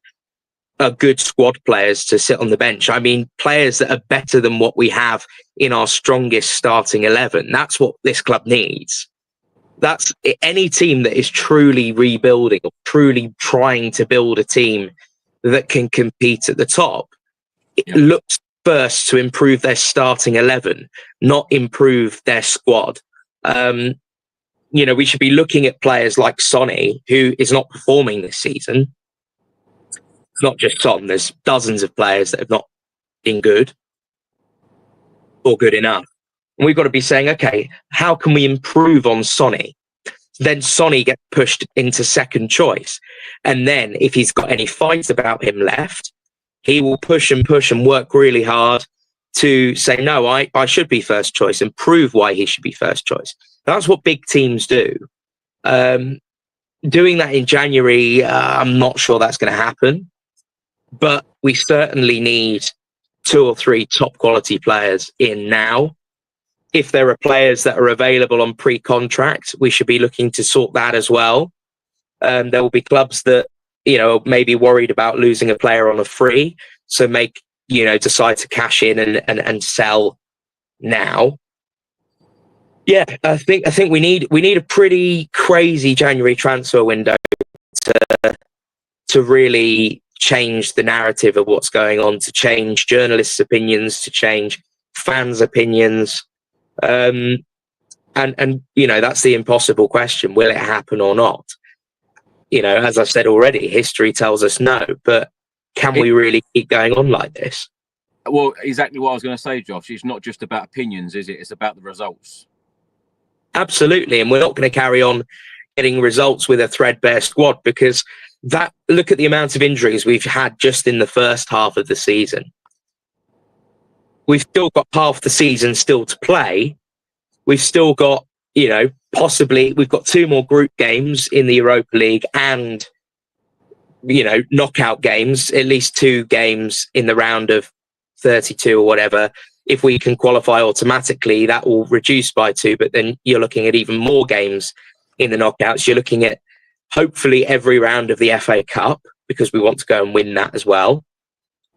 are good squad players to sit on the bench. I mean players that are better than what we have in our strongest starting 11. That's what this club needs. That's any team that is truly rebuilding or truly trying to build a team that can compete at the top. It looks first to improve their starting 11, not improve their squad. We should be looking at players like Sonny, who is not performing this season. It's not just Son. There's dozens of players that have not been good or good enough. And we've got to be saying, okay, how can we improve on Sonny? Then Sonny gets pushed into second choice. And then if he's got any fight about him left, he will push and work really hard to say, no, I should be first choice, and prove why he should be first choice. That's what big teams do. Doing that in January, I'm not sure that's going to happen. But we certainly need 2 or 3 top quality players in now. If there are players that are available on pre-contract, we should be looking to sort that as well. There will be clubs that, may be worried about losing a player on a free, so decide to cash in and sell now. Yeah, I think we need a pretty crazy January transfer window to really change the narrative of what's going on, to change journalists' opinions, to change fans' opinions. And that's the impossible question. Will it happen or not? As I've said already, history tells us no, but can we really keep going on like this? Well, exactly what I was going to say, Josh. It's not just about opinions, is it? It's about the results. Absolutely. And we're not going to carry on getting results with a threadbare squad, because look at the amount of injuries we've had just in the first half of the season. We've still got half the season still to play. We've still got, possibly we've got 2 more group games in the Europa League and, knockout games, at least 2 games in the round of 32 or whatever. If we can qualify automatically, that will reduce by 2, but then you're looking at even more games in the knockouts. You're looking at hopefully every round of the FA Cup, because we want to go and win that as well.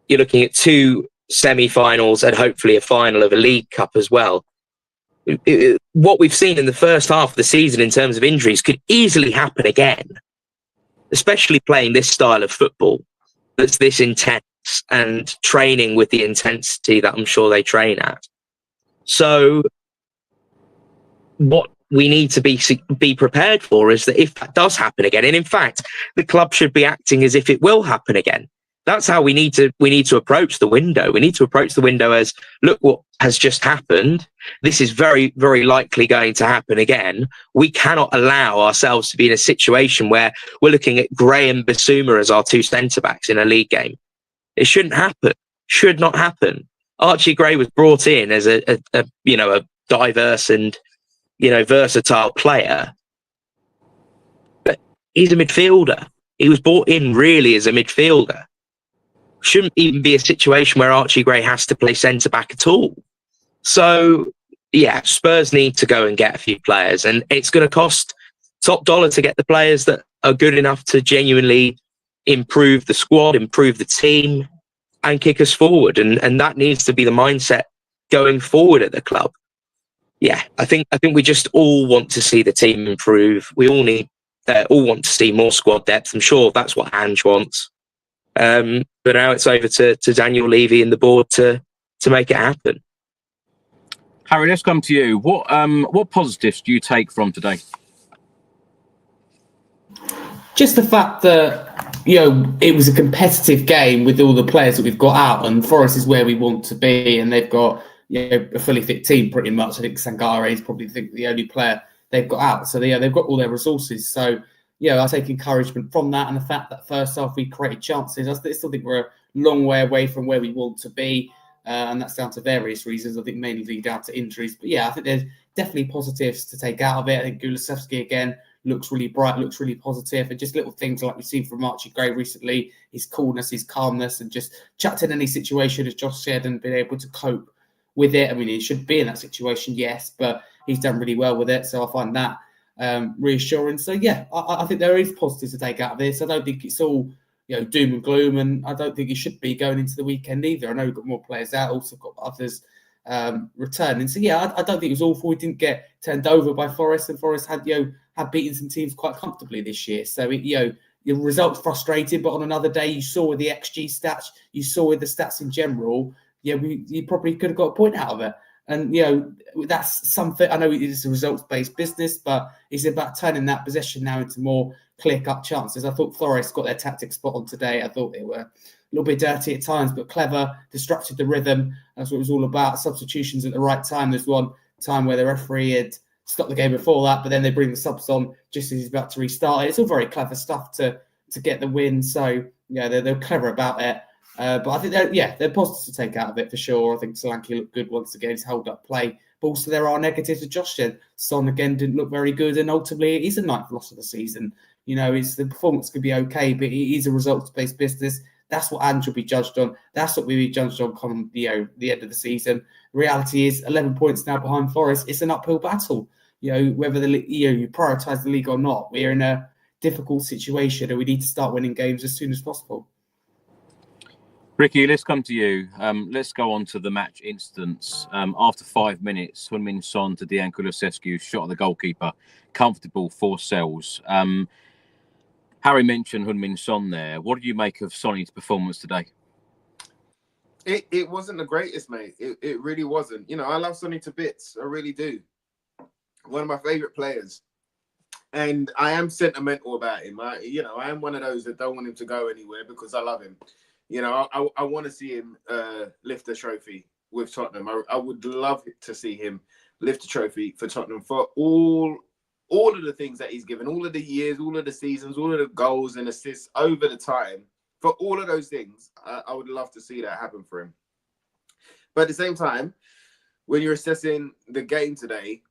You're looking at 2 semi-finals and hopefully a final of a League Cup as well. What we've seen in the first half of the season in terms of injuries could easily happen again, especially playing this style of football that's this intense and training with the intensity that I'm sure they train at. So what we need to be prepared for is that if that does happen again, and in fact, the club should be acting as if it will happen again. That's how we need to approach the window. We need to approach the window as, look what has just happened. This is very, very likely going to happen again. We cannot allow ourselves to be in a situation where we're looking at Gray and Basuma as our 2 centre-backs in a league game. It shouldn't happen. Should not happen. Archie Gray was brought in as a diverse and, versatile player. But he's a midfielder. He was brought in really as a midfielder. Shouldn't even be a situation where Archie Gray has to play centre-back at all. So, yeah, Spurs need to go and get a few players, and it's going to cost top dollar to get the players that are good enough to genuinely improve the squad, improve the team, and kick us forward. And that needs to be the mindset going forward at the club. Yeah, I think we just all want to see the team improve. We all want to see more squad depth. I'm sure that's what Ange wants. But now it's over to Daniel Levy and the board to make it happen. Harry, let's come to you. What positives do you take from today? Just the fact that it was a competitive game with all the players that we've got out, and Forest is where we want to be, and they've got a fully fit team pretty much. I think Scarfe is probably the only player they've got out, so they've got all their resources. So I take encouragement from that, and the fact that first half we created chances. I still think we're a long way away from where we want to be, and that's down to various reasons. I think mainly down to injuries, but I think there's definitely positives to take out of it. I think Kulusevski again looks really bright, looks really positive, and just little things like we've seen from Archie Gray recently, his coolness, his calmness, and just chucked in any situation, as Josh said, and been able to cope with it. I mean, he should be in that situation, yes, but he's done really well with it, so I find that reassuring. So I think there is positives to take out of this. I don't think it's all doom and gloom, and I don't think it should be going into the weekend either. I know we've got more players out, also got others returning. So I don't think it was awful. We didn't get turned over by Forest, and Forest had had beaten some teams quite comfortably this year. So the results frustrating, but on another day, you saw with the XG stats, you saw with the stats in general, you probably could have got a point out of it. And that's something. I know it is a results-based business, but it's about turning that possession now into more clear-cut chances. I thought Forest got their tactics spot on today. I thought they were a little bit dirty at times, but clever, disrupted the rhythm. That's what it was all about. Substitutions at the right time. There's one time where the referee had stopped the game before that, but then they bring the subs on just as he's about to restart it. It's all very clever stuff to get the win. So they're clever about it. But I think they're positives to take out of it for sure. I think Solanke looked good once again. He's held up play. But also there are negatives, as Josh said. Son again didn't look very good, and ultimately it is a ninth loss of the season. The performance could be okay, but it is a results-based business. That's what Ange will be judged on. That's what we'll be judged on come the end of the season. Reality is 11 points now behind Forest. It's an uphill battle. Whether you prioritise the league or not, we're in a difficult situation, and we need to start winning games as soon as possible. Ricky, let's come to you. Let's go on to the match incidents. After 5 minutes, Heung-min Son to Dejan Kulusevski, shot at the goalkeeper. Comfortable 4 cells. Harry mentioned Heung-min Son there. What did you make of Sonny's performance today? It wasn't the greatest, mate. It really wasn't. I love Sonny to bits. I really do. One of my favourite players. And I am sentimental about him. I am one of those that don't want him to go anywhere because I love him. I want to see him lift a trophy with Tottenham. I would love to see him lift a trophy for Tottenham for all of the things that he's given, all of the years, all of the seasons, all of the goals and assists over the time. For all of those things, I would love to see that happen for him. But at the same time, when you're assessing the game today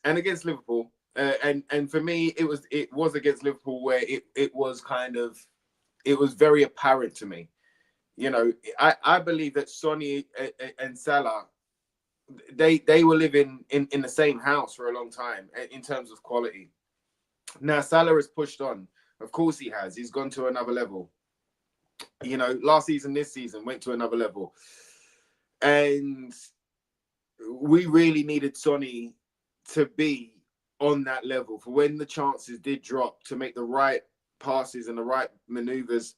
and against Liverpool, and for me, it was against Liverpool where it was very apparent to me. I believe that Sonny and Salah, they were living in the same house for a long time in terms of quality. Now, Salah has pushed on. Of course he has. He's gone to another level. Last season, this season, went to another level. And we really needed Sonny to be on that level for when the chances did drop, to make the right passes and the right maneuvers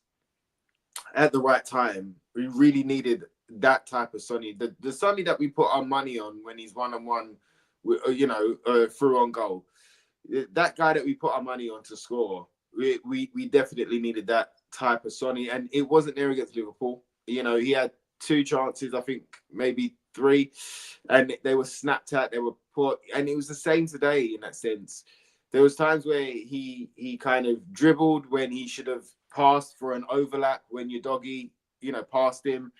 at the right time. We really needed that type of Sonny, the Sonny that we put our money on when he's one-on-one, through on goal. That guy that we put our money on to score, we definitely needed that type of Sonny, and it wasn't there against Liverpool. He had 2 chances, I think maybe 3, and they were snapped at. They were put, and it was the same today in that sense. There was times where he kind of dribbled when he should have passed for an overlap when your doggy, passed him.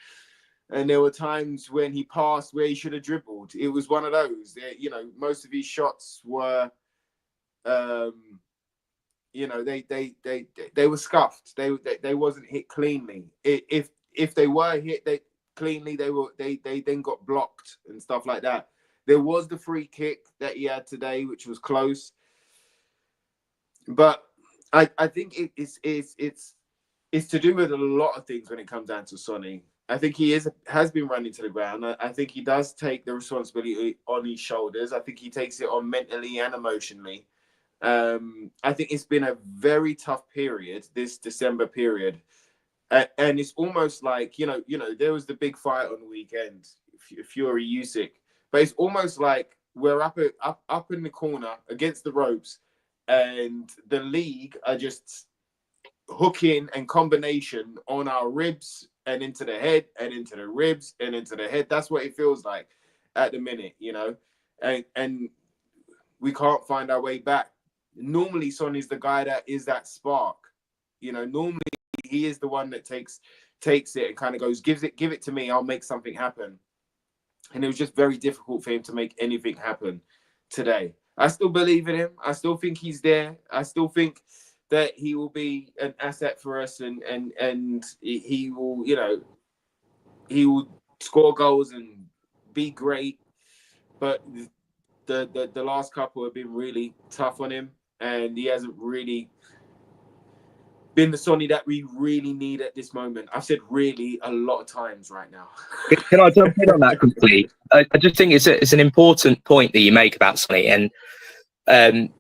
And there were times when he passed where he should have dribbled. It was one of those. Most of his shots were, they were scuffed. They wasn't hit cleanly. If they were hit cleanly, they then got blocked and stuff like that. There was the free kick that he had today, which was close. But I think it's to do with a lot of things when it comes down to Sonny. I think he has been running to the ground. I think he does take the responsibility on his shoulders. I think he takes it on mentally and emotionally. I think it's been a very tough period, this December period. And it's almost like, there was the big fight on the weekend, Fury Usyk. But it's almost like we're up in the corner against the ropes, and the league are just hooking and combination on our ribs and into the head and into the ribs and into the head. That's what it feels like at the minute, you know, and we can't find our way back. Normally, Sonny's the guy that is that spark, you know. Normally, he is the one that takes it and kind of goes, give it to me, I'll make something happen. And it was just very difficult for him to make anything happen today. I still believe in him. I still think he's there. I still think that he will be an asset for us, and he will, you know, he will score goals and be great. But the last couple have been really tough on him, and he hasn't really been the Sonny that we really need at this moment. I've said really a lot of times right now. Can I jump in on that quickly? I just think it's an important point that you make about Sonny, and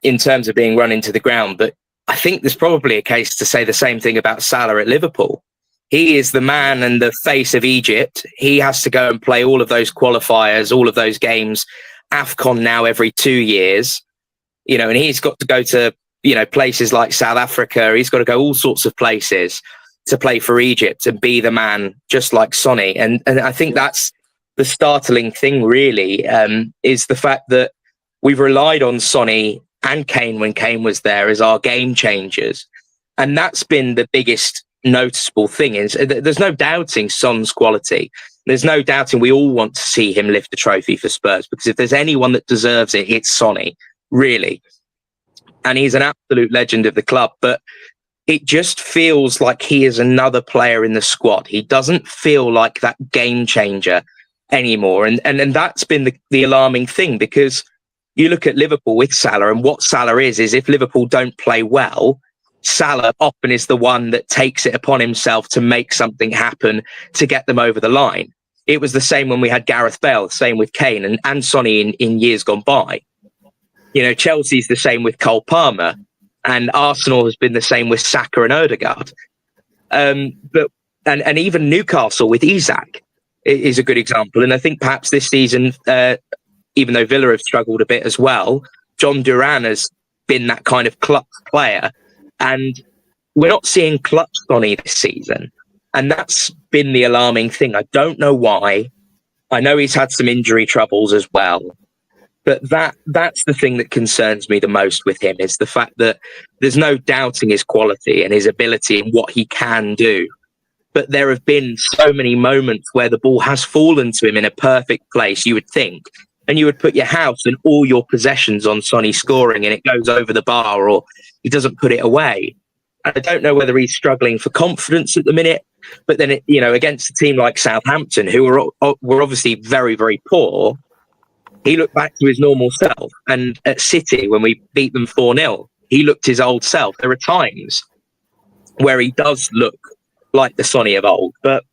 in terms of being run into the ground. But I think there's probably a case to say the same thing about Salah at Liverpool. He is the man and the face of Egypt. He has to go and play all of those qualifiers, all of those games, AFCON now every 2 years, you know, and he's got to go to, you know, places like South Africa. He's got to go all sorts of places to play for Egypt and be the man, just like Sonny. And I think that's the startling thing, really, is the fact that we've relied on Sonny and Kane when Kane was there as our game changers. And that's been the biggest noticeable thing. Is there's no doubting Son's quality. There's no doubting we all want to see him lift the trophy for Spurs, because if there's anyone that deserves it, it's Sonny, really. And he's an absolute legend of the club. But it just feels like he is another player in the squad. He doesn't feel like that game changer anymore. And that's been the alarming thing, because you look at Liverpool with Salah, and what Salah is if Liverpool don't play well, Salah often is the one that takes it upon himself to make something happen to get them over the line. It was the same when we had Gareth Bale, the same with Kane and Sonny in years gone by. You know, Chelsea's the same with Cole Palmer, and Arsenal has been the same with Saka and Odegaard. But even Newcastle with Isak is a good example. And I think perhaps this season, even though Villa have struggled a bit as well, John Duran has been that kind of clutch player. And we're not seeing clutch Sonny this season. And that's been the alarming thing. I don't know why. I know he's had some injury troubles as well. But that's the thing that concerns me the most with him, is the fact that there's no doubting his quality and his ability and what he can do. But there have been so many moments where the ball has fallen to him in a perfect place, you would think, and you would put your house and all your possessions on Sonny scoring, and it goes over the bar, or he doesn't put it away. And I don't know whether he's struggling for confidence at the minute, but then, against a team like Southampton, who were obviously very, very poor, he looked back to his normal self. And at City, when we beat them 4-0, he looked his old self. There are times where he does look like the Sonny of old, but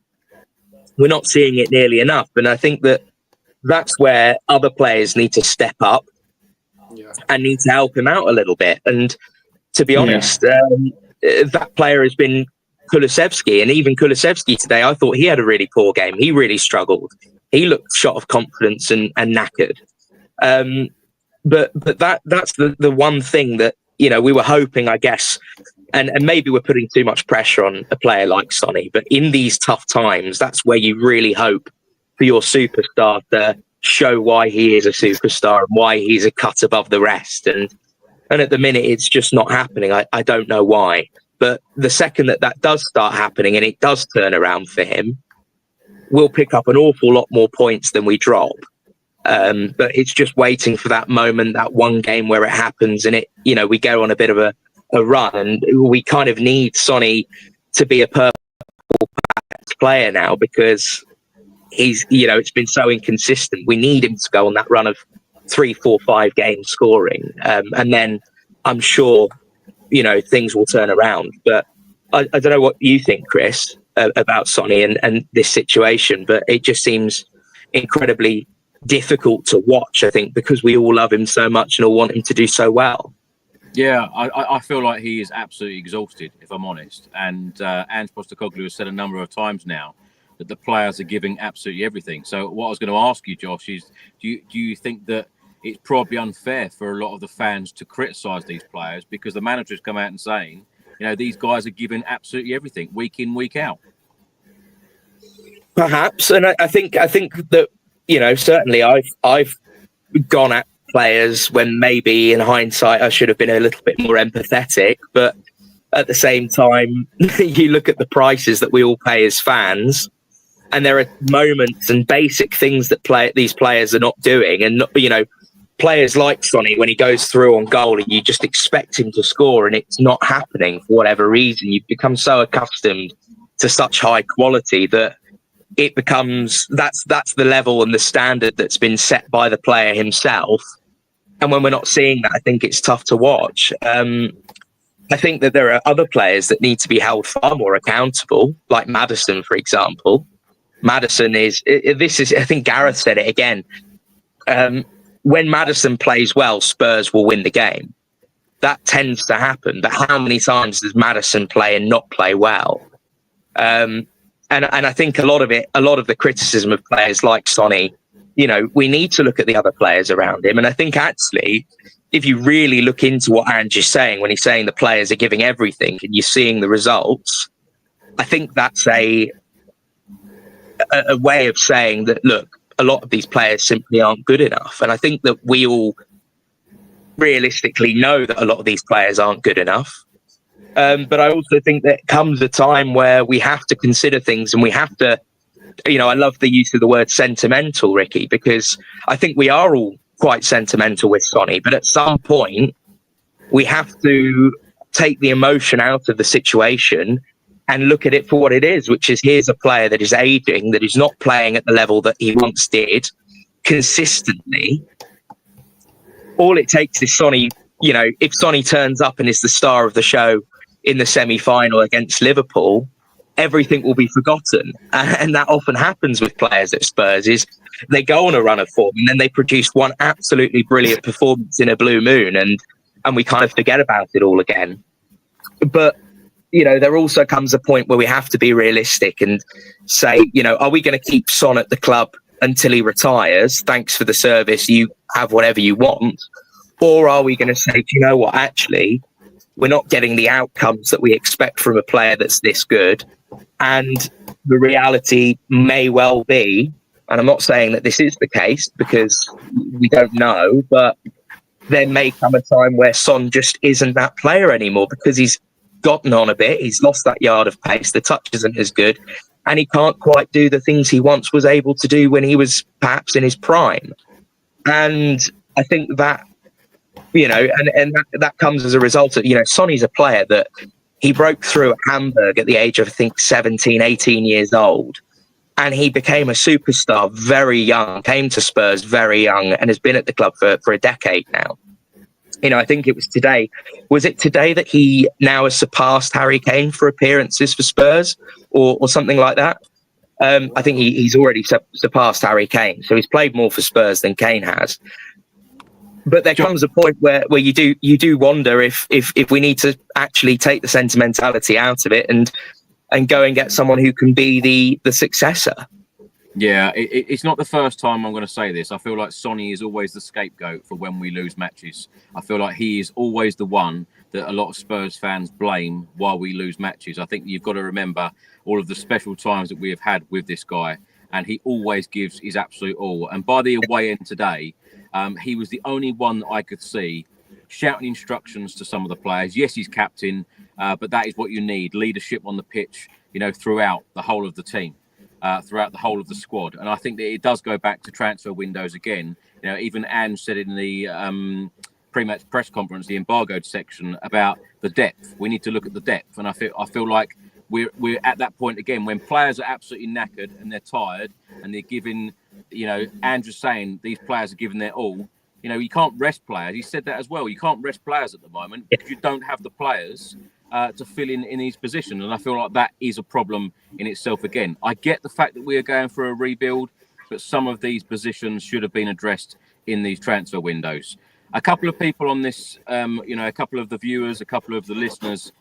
we're not seeing it nearly enough. And I think that's where other players need to step up and need to help him out a little bit. And to be honest, that player has been Kulusevski. And even Kulusevski today, I thought he had a really poor game. He really struggled. He looked shot of confidence and knackered. But that's the one thing that, we were hoping, I guess, and maybe we're putting too much pressure on a player like Sonny, but in these tough times, that's where you really hope for your superstar to show why he is a superstar and why he's a cut above the rest. And at the minute, it's just not happening. I don't know why. But the second that does start happening and it does turn around for him, we'll pick up an awful lot more points than we drop. But it's just waiting for that moment, that one game where it happens, and we go on a bit of a run, and we kind of need Sonny to be a purple patch player now, because he's, it's been so inconsistent. We need him to go on that run of 3, 4, 5 games scoring. And then I'm sure, things will turn around. But I don't know what you think, Chris, about Sonny and this situation, but it just seems incredibly difficult to watch, I think, because we all love him so much and all want him to do so well. Yeah, I feel like he is absolutely exhausted, if I'm honest. And Ange Postecoglou has said a number of times now that the players are giving absolutely everything. So what I was going to ask you, Josh, is do you think that it's probably unfair for a lot of the fans to criticise these players, because the manager's come out and saying these guys are given absolutely everything week in, week out. Perhaps, and I think that certainly I've gone at players when maybe in hindsight I should have been a little bit more empathetic, but at the same time, you look at the prices that we all pay as fans, and there are moments and basic things that these players are not doing, and players like Sonny, when he goes through on goal and you just expect him to score and it's not happening for whatever reason, you've become so accustomed to such high quality that it becomes that's the level and the standard that's been set by the player himself. And when we're not seeing that, I think it's tough to watch. I think that there are other players that need to be held far more accountable, like Maddison, for example. Maddison I think Gareth said it again. When Maddison plays well, Spurs will win the game. That tends to happen. But how many times does Maddison play and not play well? And I think a lot of the criticism of players like Sonny, we need to look at the other players around him. And I think actually, if you really look into what Ange is saying when he's saying the players are giving everything and you're seeing the results, I think that's a way of saying that, look, a lot of these players simply aren't good enough. And I think that we all realistically know that a lot of these players aren't good enough. But I also think that comes a time where we have to consider things, and we have to, I love the use of the word sentimental, Ricky, because I think we are all quite sentimental with Sonny, but at some point we have to take the emotion out of the situation and look at it for what it is, which is, here's a player that is aging, that is not playing at the level that he once did consistently. All it takes is Sonny, if Sonny turns up and is the star of the show in the semi-final against Liverpool, everything will be forgotten. And that often happens with players at Spurs, is they go on a run of form and then they produce one absolutely brilliant performance in a blue moon, and we kind of forget about it all again. But there also comes a point where we have to be realistic and say, are we going to keep Son at the club until he retires? Thanks for the service. You have whatever you want. Or are we going to say, do you know what? Actually, we're not getting the outcomes that we expect from a player that's this good. And the reality may well be, and I'm not saying that this is the case because we don't know, but there may come a time where Son just isn't that player anymore because he's gotten on a bit, he's lost that yard of pace, the touch isn't as good, and he can't quite do the things he once was able to do when he was perhaps in his prime. And I think that, that comes as a result of, Sonny's a player that he broke through at Hamburg at the age of, I think, 17, 18 years old. And he became a superstar very young, came to Spurs very young, and has been at the club for a decade now. I think it was today. Was it today that he now has surpassed Harry Kane for appearances for Spurs or something like that? I think he's already surpassed Harry Kane. So he's played more for Spurs than Kane has. But there comes a point where you do wonder if we need to actually take the sentimentality out of it and go and get someone who can be the successor. Yeah, it's not the first time I'm going to say this. I feel like Sonny is always the scapegoat for when we lose matches. I feel like he is always the one that a lot of Spurs fans blame while we lose matches. I think you've got to remember all of the special times that we have had with this guy, and he always gives his absolute all. And by the away end today, he was the only one that I could see shouting instructions to some of the players. Yes, he's captain, but that is what you need, leadership on the pitch, throughout the whole of the team. Throughout the whole of the squad. And I think that it does go back to transfer windows again. Even Ange said in the pre-match press conference, the embargoed section, about the depth. We need to look at the depth. And I feel like we're at that point again when players are absolutely knackered and they're tired and they're giving, Ange is saying these players are giving their all. You can't rest players. He said that as well. You can't rest players at the moment because you don't have the players to fill in these positions. And I feel like that is a problem in itself again. I get the fact that we are going for a rebuild, but some of these positions should have been addressed in these transfer windows. A couple of people on this, a couple of the viewers, a couple of the listeners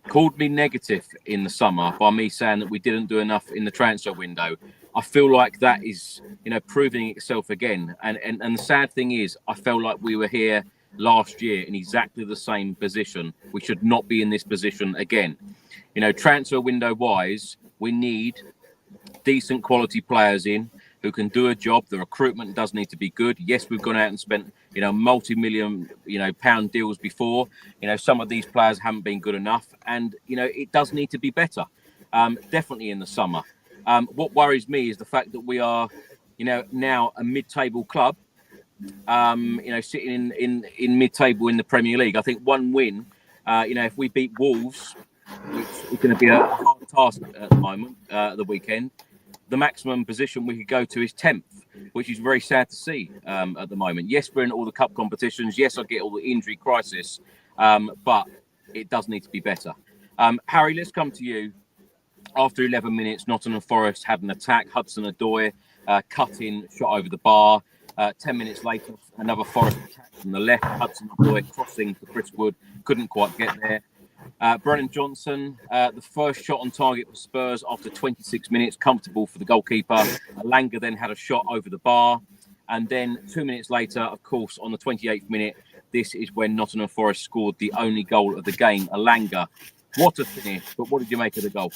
called me negative in the summer by me saying that we didn't do enough in the transfer window. I feel like that is, proving itself again. And the sad thing is, I felt like we were here last year in exactly the same position. We should not be in this position again. You know, transfer window wise, we need decent quality players in who can do a job. The recruitment does need to be good. Yes, we've gone out and spent, you know, multi-million, you know, pound deals before. You know, some of these players haven't been good enough, and you know, it does need to be better. Definitely in the summer. What worries me is the fact that we are, you know, now a mid-table club. You know, sitting in mid-table in the Premier League. I think one win, you know, if we beat Wolves, which is going to be a hard task at the moment, the weekend, the maximum position we could go to is 10th, which is very sad to see at the moment. Yes, we're in all the cup competitions. Yes, I get all the injury crisis, but it does need to be better. Harry, let's come to you. After 11 minutes, Nottingham Forest had an attack. Hudson-Odoi cut-in, shot over the bar. 10 minutes later, another Forest attack from the left. Hudson-Odoi crossing for Chris Wood. Couldn't quite get there. Brennan Johnson, the first shot on target for Spurs after 26 minutes, comfortable for the goalkeeper. Alanga then had a shot over the bar. And then 2 minutes later, of course, on the 28th minute, this is when Nottingham Forest scored the only goal of the game. Alanga, what a finish. But what did you make of the goal?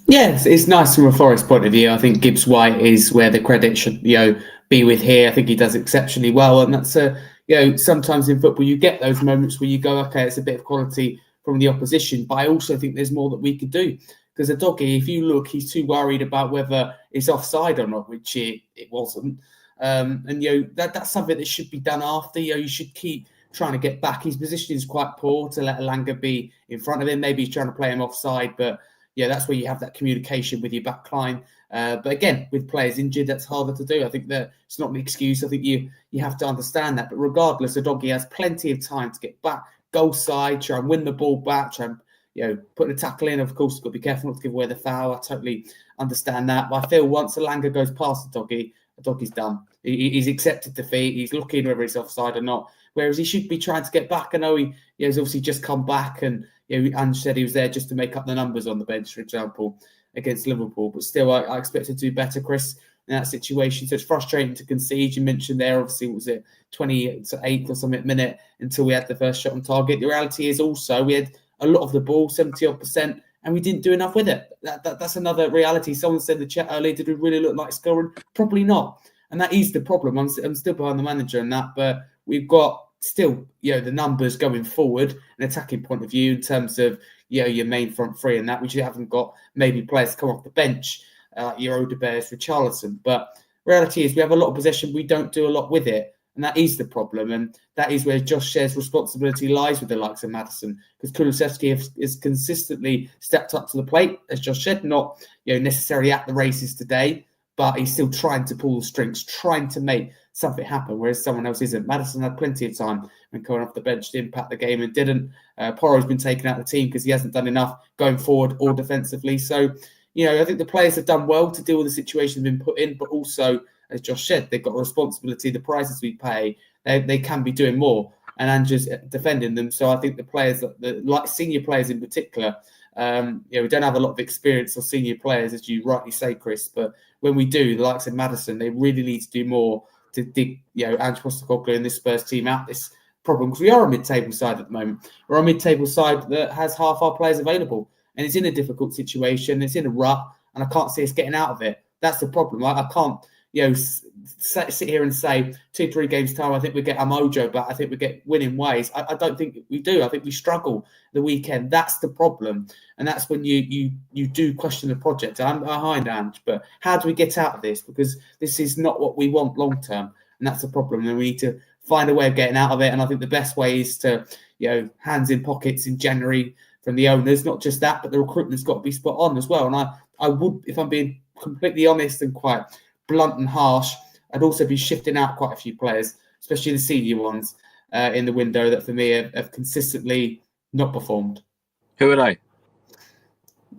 Yeah, it's nice from a Forest point of view. I think Gibbs White is where the credit should, you know, be with here. I think he does exceptionally well, and that's you know, sometimes in football you get those moments where you go, okay, it's a bit of quality from the opposition, but I also think there's more that we could do, because a doggy, if you look, he's too worried about whether it's offside or not, which it wasn't, and you know, that's something that should be done after. You know, you should keep trying to get back. His position is quite poor to let Alanga be in front of him. Maybe he's trying to play him offside, but yeah, that's where you have that communication with your back line. But again, with players injured, that's harder to do. I think that it's not an excuse. I think you have to understand that. But regardless, Udogie has plenty of time to get back, goal side, try and win the ball back, try and, you know, put a tackle in. Of course, you've got to be careful not to give away the foul. I totally understand that. But I feel once Alanga goes past Udogie's done. He's accepted defeat. He's looking whether it's offside or not. Whereas he should be trying to get back. I know he's obviously just come back, and you know, Ange said he was there just to make up the numbers on the bench, for example, against Liverpool. But still, I expect to do better, Chris, in that situation. So it's frustrating to concede. You mentioned there, obviously, was it 28th or something minute until we had the first shot on target. The reality is also we had a lot of the ball, 70-odd%, and we didn't do enough with it. That's another reality. Someone said in the chat earlier, did we really look like scoring? Probably not. And that is the problem. I'm still behind the manager in that, but we've got still, you know, the numbers going forward, an attacking point of view in terms of, you know, your main front three and that, which you haven't got maybe players come off the bench, your Odebears, Richarlison. But reality is we have a lot of possession. We don't do a lot with it. And that is the problem. And that is where Josh Shear's responsibility lies with the likes of Maddison, because Kulusevski has consistently stepped up to the plate, as Josh said, not, you know, necessarily at the races today, but he's still trying to pull the strings, trying to make something happen, whereas someone else isn't. Maddison had plenty of time when coming off the bench to impact the game and didn't. Porro's been taken out of the team because he hasn't done enough going forward or defensively. So, you know, I think the players have done well to deal with the situation they've been put in, but also, as Josh said, they've got a responsibility. The prices we pay, they can be doing more, and Ange's defending them. So I think the players, like senior players in particular, you know, we don't have a lot of experience or senior players, as you rightly say, Chris, but when we do, the likes of Maddison, they really need to do more to dig, you know, Ange Postecoglou and this Spurs team out this problem, because we are a mid-table side at the moment. We're a mid-table side that has half our players available, and it's in a difficult situation. It's in a rut, and I can't see us getting out of it. That's the problem. I can't, you know, sit here and say 2-3 games time, I think we get our mojo, but I think we get winning ways. I don't think we do. I think we struggle the weekend. That's the problem, and that's when you do question the project. I'm behind Ange, but how do we get out of this? Because this is not what we want long term, and that's the problem. And we need to find a way of getting out of it. And I think the best way is to, you know, hands in pockets in January from the owners. Not just that, but the recruitment's got to be spot on as well. And I would, if I'm being completely honest and quite blunt and harsh, I'd also be shifting out quite a few players, especially the senior ones in the window that for me have consistently not performed. Who are they?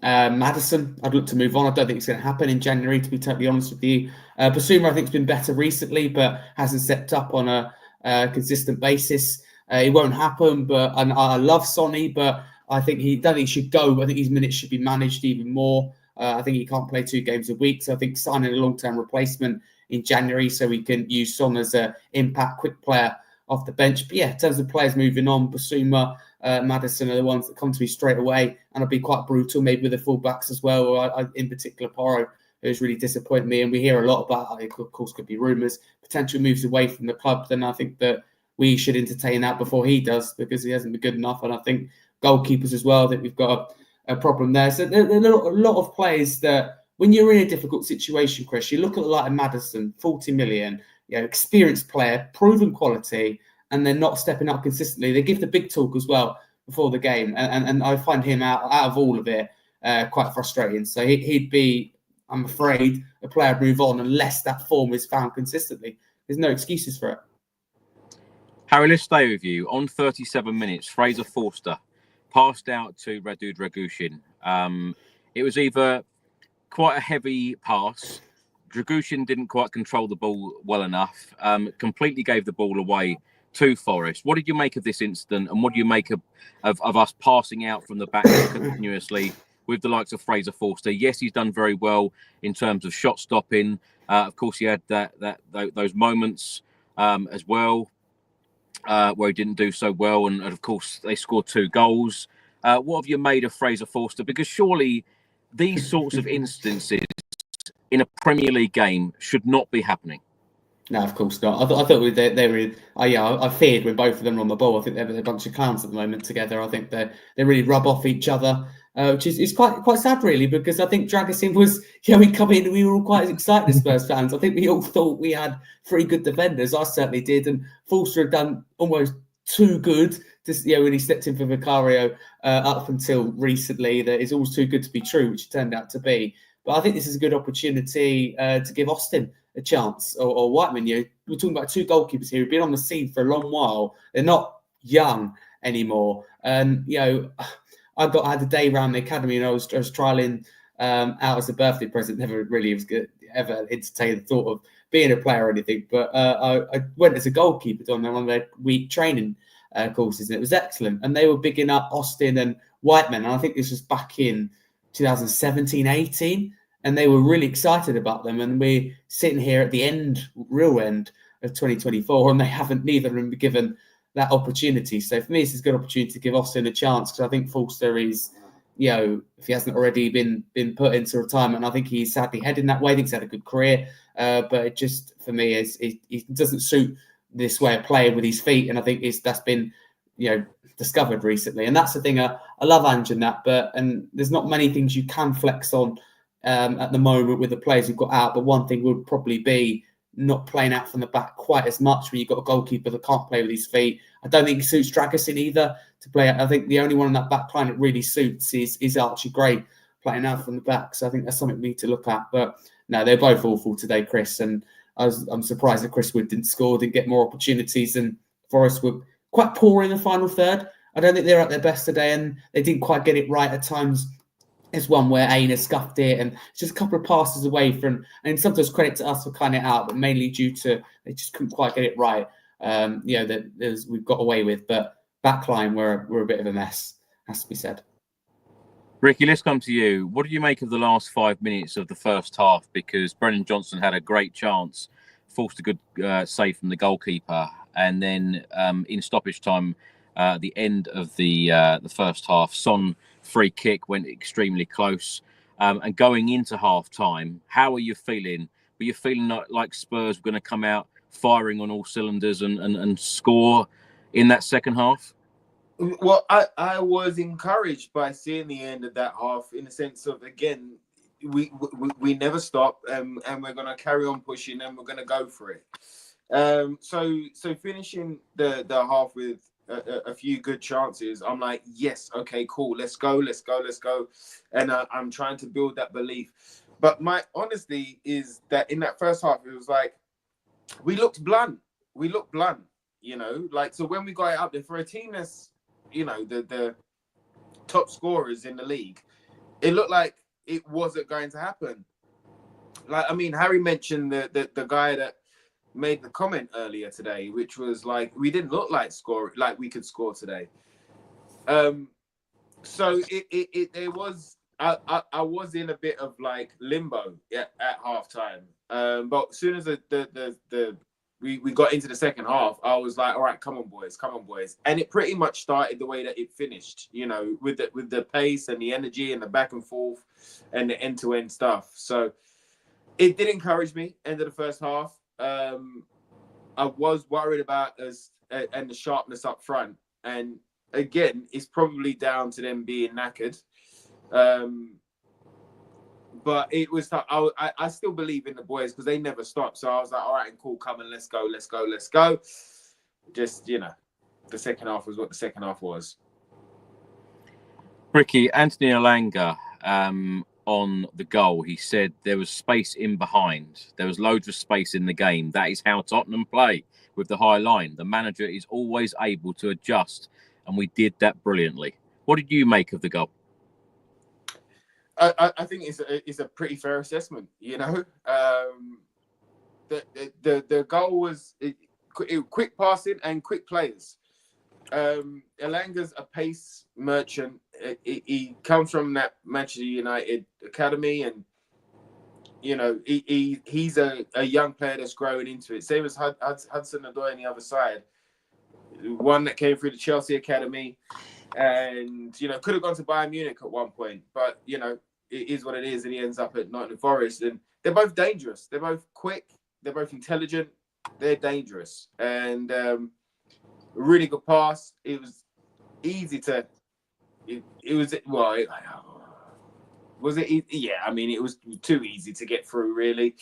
Maddison, I'd look to move on. I don't think it's going to happen in January, to be totally honest with you. Basuma, I think, has been better recently, but hasn't stepped up on a consistent basis. It won't happen, but I love Sonny, but I think he should go. I think his minutes should be managed even more. I think he can't play 2 games a week, so I think signing a long-term replacement in January so we can use Son as an impact, quick player off the bench. But yeah, in terms of players moving on, Basuma, Maddison are the ones that come to me straight away, and I'll be quite brutal, maybe with the full-backs as well. In particular, Porro, who's really disappointed me, and we hear a lot about, it of course, could be rumours, potential moves away from the club. Then I think that we should entertain that before he does, because he hasn't been good enough. And I think goalkeepers as well, that we've got a problem there. So there are a lot of players that, when you're in a difficult situation, Chris, you look at the light of Maddison, 40 million, experienced player, proven quality, and they're not stepping up consistently. They give the big talk as well before the game, and I find him out of all of it quite frustrating. So he'd be, I'm afraid, a player move on unless that form is found consistently. There's no excuses for it. Harry, let's stay with you. On 37 minutes, Fraser Forster passed out to Radu Dragushin. It was either quite a heavy pass. Dragushin didn't quite control the ball well enough, completely gave the ball away to Forest. What did you make of this incident, and what do you make of us passing out from the back continuously with the likes of Fraser Forster? Yes, he's done very well in terms of shot stopping. Of course, he had those moments as well where he didn't do so well, and of course they scored 2 goals. What have you made of Fraser Forster? Because surely these sorts of instances in a Premier League game should not be happening. No, of course not. I thought they were. I feared when both of them were on the ball. I think they're a bunch of clowns at the moment together. I think they really rub off each other, which is quite sad, really, because I think Dragushin was. We come in and we were all quite excited as Spurs fans. I think we all thought we had 3 good defenders. I certainly did, and Forster had done almost too good. When he stepped in for Vicario up until recently, that is always too good to be true, which it turned out to be. But I think this is a good opportunity to give Austin a chance, or Whiteman. We're talking about 2 goalkeepers here who've been on the scene for a long while. They're not young anymore. And I had a day around the academy, and I was trialing out as a birthday present. Never really ever entertained the thought of being a player or anything. But I went as a goalkeeper on one of their week training courses, and it was excellent. And they were bigging up Austin and Whiteman. And I think this was back in 2017-18, and they were really excited about them. And we're sitting here at the real end of 2024, and neither of them been given that opportunity. So for me, this is a good opportunity to give Austin a chance, because I think Forster is, if he hasn't already been put into retirement, I think he's sadly heading that way. I think he's had a good career, but it just, for me, it doesn't suit this way of playing with his feet, and I think that's been discovered recently. And that's the thing, I love Ange and that, and there's not many things you can flex on at the moment with the players who've got out, but one thing would probably be not playing out from the back quite as much when you've got a goalkeeper that can't play with his feet. I don't think it suits Dragushin either to play out. I think the only one in that back line that really suits is Archie Gray playing out from the back. So I think that's something we need to look at. But no, they're both awful today, Chris, and I'm surprised that Chris Wood didn't score, didn't get more opportunities, and Forest were quite poor in the final third. I don't think they're at their best today, and they didn't quite get it right at times. There's one where Aina scuffed it, and it's just a couple of passes away from, and sometimes credit to us for cutting it out, but mainly due to they just couldn't quite get it right. That we've got away with, but backline we're a bit of a mess, has to be said. Ricky, let's come to you. What did you make of the last 5 minutes of the first half? Because Brennan Johnson had a great chance, forced a good save from the goalkeeper, and then in stoppage time, at the end of the first half, Son free kick went extremely close. And going into half time, how are you feeling? Were you feeling like Spurs were going to come out firing on all cylinders and score in that second half? Well, I was encouraged by seeing the end of that half, in the sense of, again, we never stop, and we're going to carry on pushing, and we're going to go for it. So finishing the half with a few good chances, I'm like, yes, okay, cool, let's go. And I'm trying to build that belief. But my honesty is that in that first half, it was like, we looked blunt. So when we got it up there, for a team that's, the top scorers in the league, it looked like it wasn't going to happen. Harry mentioned the guy that made the comment earlier today, which was like, we didn't look like we could score today. So it was, I was in a bit of like limbo at halftime. But as soon as we got into the second half, I was like, all right, come on, boys. And it pretty much started the way that it finished, you know, with the pace and the energy and the back and forth and the end-to-end stuff. So it did encourage me end of the first half. I was worried about us and the sharpness up front. And again, it's probably down to them being knackered. But it was, I still believe in the boys because they never stop. So I was like, all right, cool, come on, let's go. Just, you know, the second half was what the second half was. Ricky, Anthony Elanga, on the goal, he said there was space in behind. There was loads of space in the game. That is how Tottenham play, with the high line. The manager is always able to adjust, and we did that brilliantly. What did you make of the goal? I think it's a pretty fair assessment, you know. The goal was quick passing and quick players. Elanga's a pace merchant. He comes from that Manchester United academy, and you know he's a young player that's growing into it. Same as Hudson-Odoi on the other side, one that came through the Chelsea academy. And, you know, could have gone to Bayern Munich at one point. But, you know, it is what it is. And he ends up at Nottingham Forest. And they're both dangerous. They're both quick. They're both intelligent. They're dangerous. And really good pass. It was easy to... Was it easy? Yeah, I mean, it was too easy to get through, really.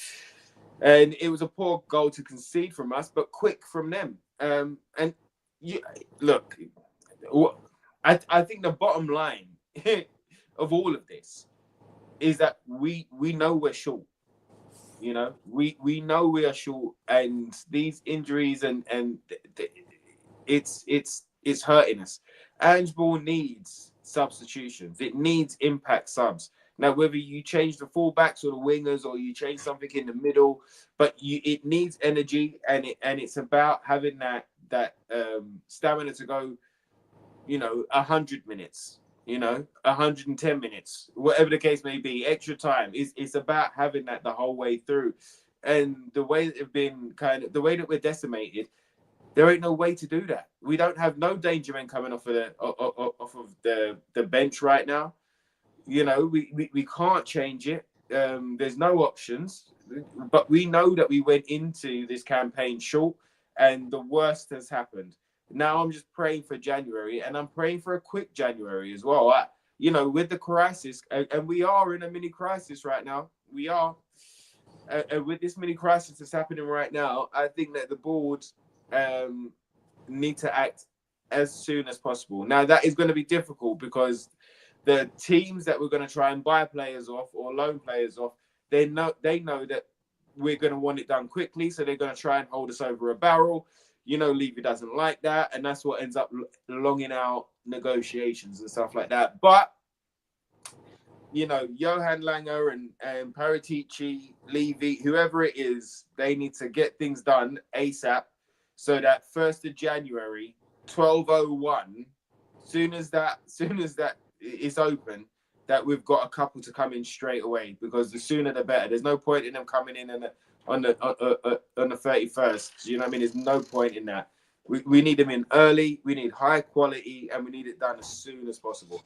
And it was a poor goal to concede from us, but quick from them. And, look... I think the bottom line of all of this is that we know we're short. You know, we know we are short, and these injuries and it's hurting us. Ange Ball needs substitutions. It needs impact subs. Now, whether you change the fullbacks or the wingers or you change something in the middle, but it needs energy, and it's about having that stamina to go. You know, 100 minutes, you know, 110 minutes, whatever the case may be, extra time. It's about having that the whole way through. And the way that it's been the way that we're decimated, there ain't no way to do that. We don't have no danger men coming off of the bench right now. You know, we can't change it. There's no options, but we know that we went into this campaign short, and the worst has happened. Now I'm just praying for January, and I'm praying for a quick January as well. You know, with the crisis, and we are in a mini crisis right now. We are. With this mini crisis that's happening right now, I think that the board need to act as soon as possible. Now, that is going to be difficult because the teams that we're going to try and buy players off or loan players off, they know that we're going to want it done quickly, so they're going to try and hold us over a barrel. You know, Levy doesn't like that, and that's what ends up longing out negotiations and stuff like that. But, you know, Johan Langer and Paratici, Levy, whoever it is, they need to get things done ASAP so that 1st of January, 12:01, soon as that is open, that we've got a couple to come in straight away, because the sooner the better. There's no point in them coming in on the 31st. You know what I mean? There's no point in that. We need them in early. We need high quality, and we need it done as soon as possible.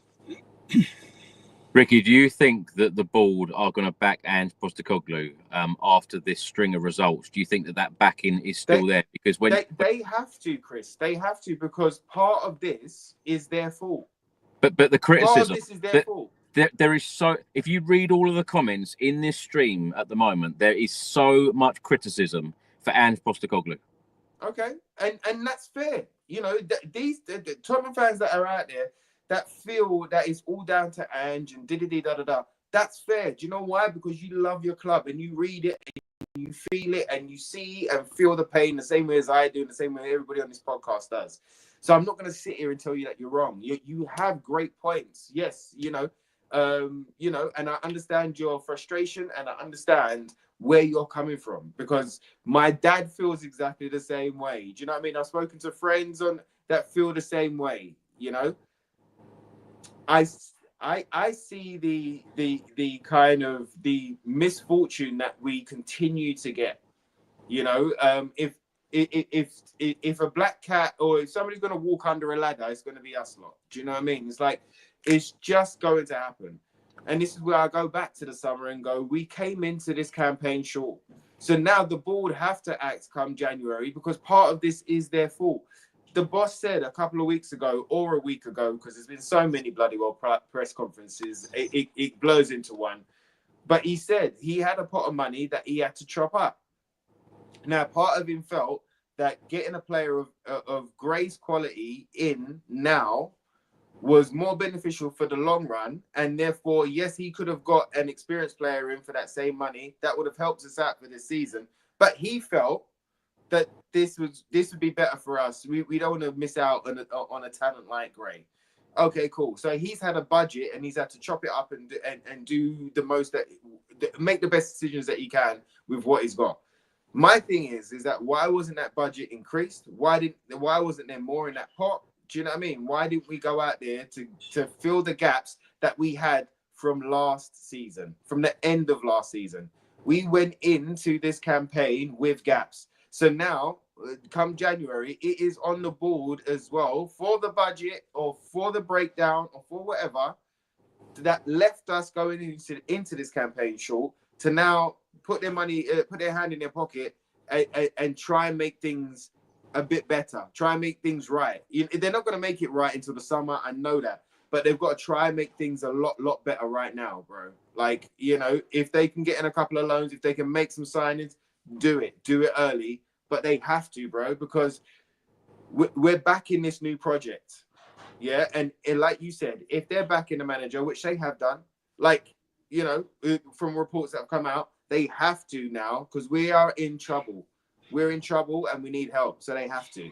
Ricky, do you think that the board are going to back Ange Postecoglou after this string of results? Do you think that backing is still there? Because when they have to, Chris, they have to, because part of this is their fault. But the criticism, part of this is their fault. There is so, if you read all of the comments in this stream at the moment, there is so much criticism for Ange Postecoglou. Okay, and that's fair. You know, these Tottenham fans that are out there that feel that it's all down to Ange and da-da-da-da-da, that's fair. Do you know why? Because you love your club and you read it and you feel it and you see and feel the pain the same way as I do and the same way everybody on this podcast does. So I'm not going to sit here and tell you that you're wrong. You have great points. Yes, you know, and I understand your frustration and I understand where you're coming from, because my dad feels exactly the same way. Do you know what I mean? I've spoken to friends that feel the same way, you know. I see the kind of the misfortune that we continue to get. You know, if if a black cat or if somebody's going to walk under a ladder, it's going to be us lot. Do you know what I mean? It's like, it's just going to happen. And this is where I go back to the summer and go, we came into this campaign short. So now the board have to act come January, because part of this is their fault. The boss said a couple of weeks ago or a week ago, because there's been so many bloody well press conferences, it blows into one. But he said he had a pot of money that he had to chop up. Now, part of him felt that getting a player of Gray's quality in now was more beneficial for the long run. And therefore, yes, he could have got an experienced player in for that same money. That would have helped us out for this season. But he felt that this would be better for us. We don't want to miss out on a talent like Gray. Okay, cool. So he's had a budget and he's had to chop it up and do the most make the best decisions that he can with what he's got. My thing is that why wasn't that budget increased? Why wasn't there more in that pot? Do you know what I mean? Why didn't we go out there to fill the gaps that we had from last season, from the end of last season? We went into this campaign with gaps. So now, come January, it is on the board as well for the budget or for the breakdown or for whatever that left us going into this campaign short to now put their money, put their hand in their pocket and try and make things a bit better. Try and make things right. They're not going to make it right until the summer. I know that. But they've got to try and make things a lot better right now, bro. Like, you know, if they can get in a couple of loans, if they can make some signings, do it early. But they have to, bro, because we're back in this new project. Yeah. And like you said, if they're backing the manager, which they have done, like, you know, from reports that have come out, they have to now because we are in trouble. We're in trouble and we need help. So they have to.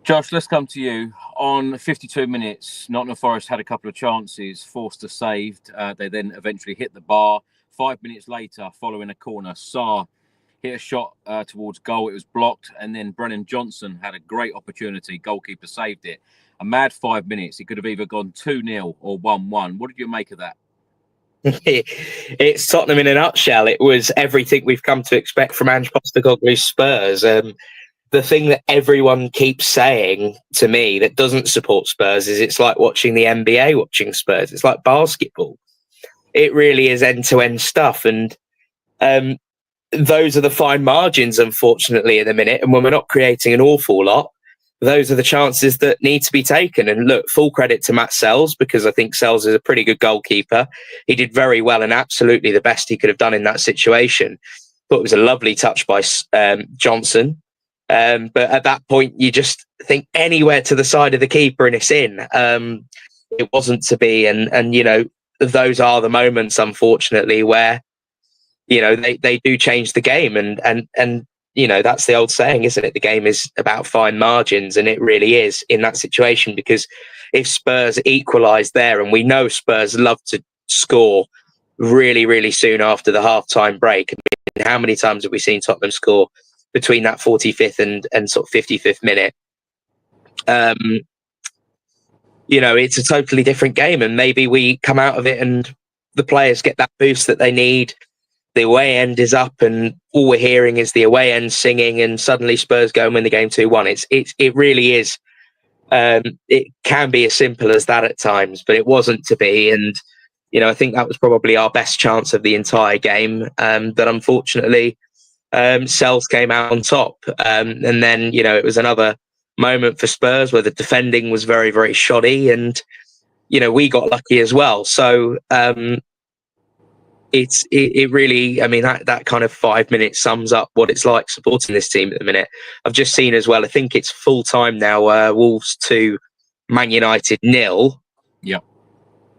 Josh, let's come to you. On 52 minutes, Nottingham Forest had a couple of chances, Forster saved. They then eventually hit the bar. 5 minutes later, following a corner, Sarr hit a shot towards goal. It was blocked. And then Brennan Johnson had a great opportunity. Goalkeeper saved it. A mad 5 minutes. It could have either gone 2-0 or 1-1. What did you make of that? It's Tottenham in a nutshell. It was everything we've come to expect from Ange Postecoglou's Spurs. The thing that everyone keeps saying to me that doesn't support Spurs is it's like watching the NBA watching Spurs. It's like basketball. It really is end-to-end stuff. And those are the fine margins, unfortunately, at the minute. And when we're not creating an awful lot, those are the chances that need to be taken. And look, full credit to Matt Sells, because I think Sells is a pretty good goalkeeper. He did very well and absolutely the best he could have done in that situation. Thought it was a lovely touch by Johnson. But at that point, you just think anywhere to the side of the keeper and it's in. It wasn't to be. And you know, those are the moments, unfortunately, where, you know, they do change the game. And you know, that's the old saying, isn't it? The game is about fine margins, and it really is in that situation, because if Spurs equalise there, and we know Spurs love to score really, really soon after the half-time break. I mean, how many times have we seen Tottenham score between that 45th and sort of 55th minute? You know, it's a totally different game, and maybe we come out of it and the players get that boost that they need. The away end is up and all we're hearing is the away end singing, and suddenly Spurs go and win the game 2-1. It really is. It can be as simple as that at times, but it wasn't to be. And, you know, I think that was probably our best chance of the entire game. That unfortunately, Sells came out on top. And then, you know, it was another moment for Spurs where the defending was very, very shoddy. And, you know, we got lucky as well. So, it really, I mean, that kind of 5 minutes sums up what it's like supporting this team at the minute. I've just seen as well, I think it's full time now, Wolves 2, Man United 0. Yeah.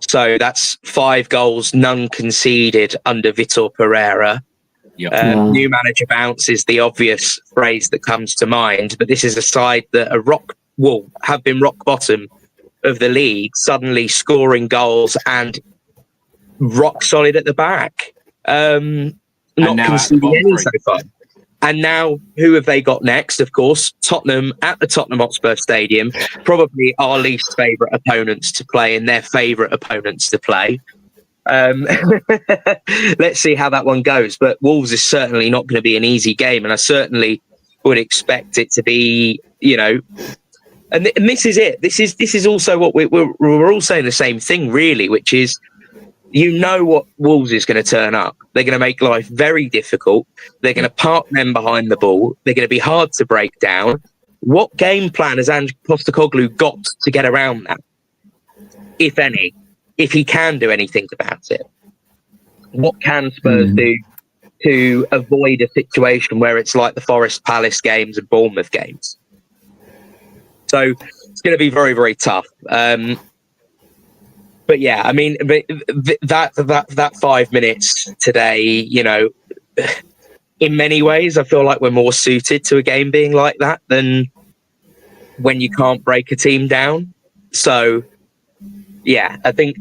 So that's 5 goals, none conceded under Vitor Pereira. Yeah. New manager bounce is the obvious phrase that comes to mind, but this is a side that have been rock bottom of the league, suddenly scoring goals and rock solid at the back, not conceding any so far. And now, who have they got next? Of course, Tottenham at the Tottenham Hotspur Stadium, probably our least favourite opponents to play and their favourite opponents to play. Let's see how that one goes. But Wolves is certainly not going to be an easy game, and I certainly would expect it to be, you know. And this is it. This is also what we're all saying the same thing, really, which is, you know what Wolves is going to turn up. They're going to make life very difficult. They're going to park men behind the ball. They're going to be hard to break down. What game plan has Ange Postecoglou got to get around that, if any? If he can do anything about it? What can Spurs do to avoid a situation where it's like the Forest Palace games and Bournemouth games? So it's going to be very, very tough. But yeah, I mean, that 5 minutes today, you know, in many ways, I feel like we're more suited to a game being like that than when you can't break a team down. So yeah, I think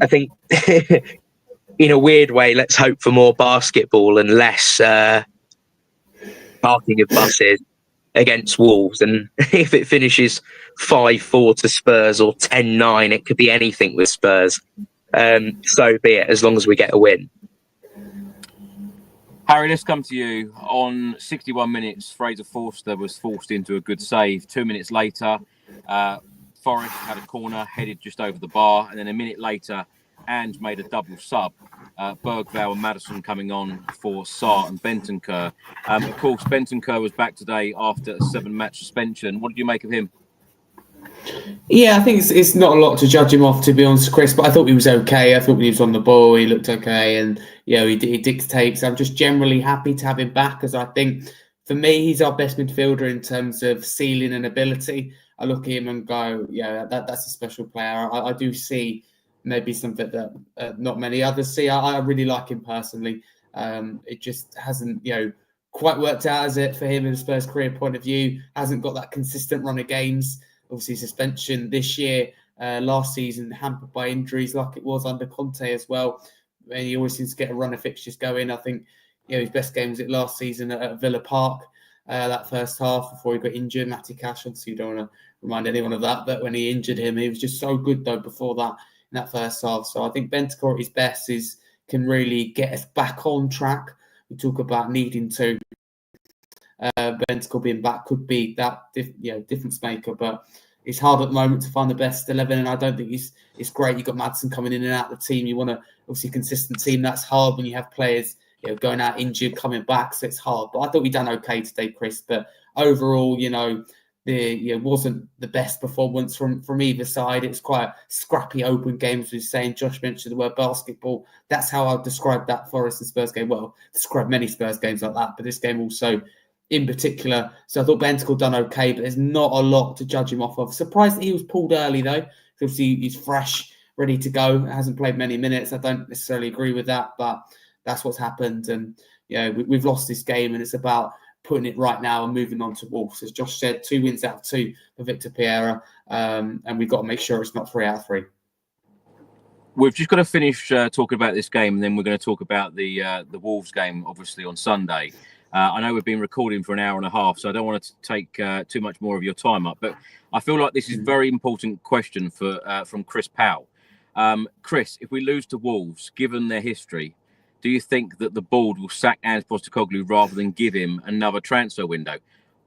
in a weird way, let's hope for more basketball and less parking of buses against Wolves. And if it finishes 5-4 to Spurs or 10-9, it could be anything with Spurs. So be it, as long as we get a win. Harry, let's come to you. On 61 minutes, Fraser Forster was forced into a good save. 2 minutes later, Forest had a corner headed just over the bar. And then a minute later, Ange made a double sub. Bergvall and Maddison coming on for Sarr and Bentancur. Of course, Bentancur was back today after a 7-match suspension. What did you make of him? Yeah, I think it's not a lot to judge him off, to be honest, Chris, but I thought he was okay. I thought when he was on the ball, he looked okay, and you know, he dictates. I'm just generally happy to have him back, because I think, for me, he's our best midfielder in terms of ceiling and ability. I look at him and go, yeah, that's a special player. I do see maybe something that not many others see. I really like him personally. It just hasn't, you know, quite worked out, has it, for him in a Spurs career point of view. Hasn't got that consistent run of games. Obviously, suspension this year, last season, hampered by injuries like it was under Conte as well. And he always seems to get a run of fixtures going. I think, you know, his best game was it last season at Villa Park, that first half before he got injured. Matty Cash, obviously, you don't want to remind anyone of that, but when he injured him, he was just so good, though, before that, in that first half. So I think Bentancur at his best can really get us back on track. We talk about needing to. Bentancur being back could be that difference maker, but it's hard at the moment to find the best 11, and I don't think it's great. You've got Maddison coming in and out of the team. You want a obviously consistent team. That's hard when you have players going out injured, coming back, so it's hard. But I thought we done okay today, Chris. But overall, it wasn't the best performance from either side. It's quite a scrappy, open game, as we were saying. Josh mentioned the word basketball. That's how I'd describe that Forest and Spurs game. Well, describe many Spurs games like that, but this game also in particular. So I thought Bentancur done okay, but there's not a lot to judge him off of. Surprised that he was pulled early, though. Obviously, he's fresh, ready to go. Hasn't played many minutes. I don't necessarily agree with that, but that's what's happened. And we've lost this game, and it's about putting it right now and moving on to Wolves. As Josh said, 2 wins out of 2 for Victor Pereira, and we've got to make sure it's not 3 out of 3. We've just got to finish talking about this game, and then we're going to talk about the Wolves game, obviously, on Sunday. I know we've been recording for an hour and a half, so I don't want to take too much more of your time up. But I feel like this is a very important question from Chris Powell. Chris, if we lose to Wolves, given their history, do you think that the board will sack Ange Postecoglou rather than give him another transfer window?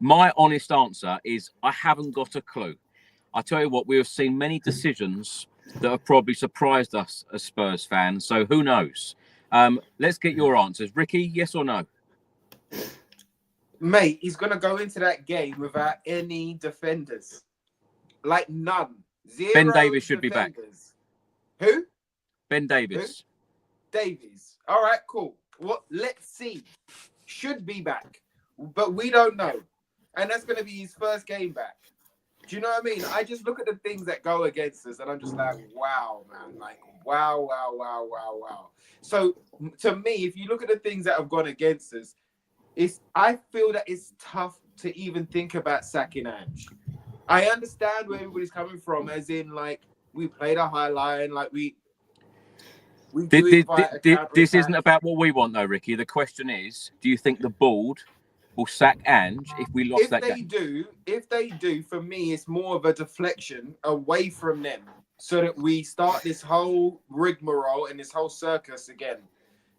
My honest answer is I haven't got a clue. I tell you what, we have seen many decisions that have probably surprised us as Spurs fans, so who knows? Let's get your answers. Ricky, yes or no? Mate, he's going to go into that game without any defenders. Like none. 0 Ben Davies should be back. Who? Ben Davies. Who? Davies. All right, cool. Well, let's see. Should be back. But we don't know. And that's going to be his first game back. Do you know what I mean? I just look at the things that go against us and I'm just like, wow, man. Like, wow. So, to me, if you look at the things that have gone against us, I feel that it's tough to even think about sacking Ange. I understand where everybody's coming from, as in, like, we played a high line, like we this isn't about what we want, though, Ricky. The question is, do you think the board will sack Ange if we lost that game? If they do, for me, it's more of a deflection away from them. so that we start this whole rigmarole and this whole circus again.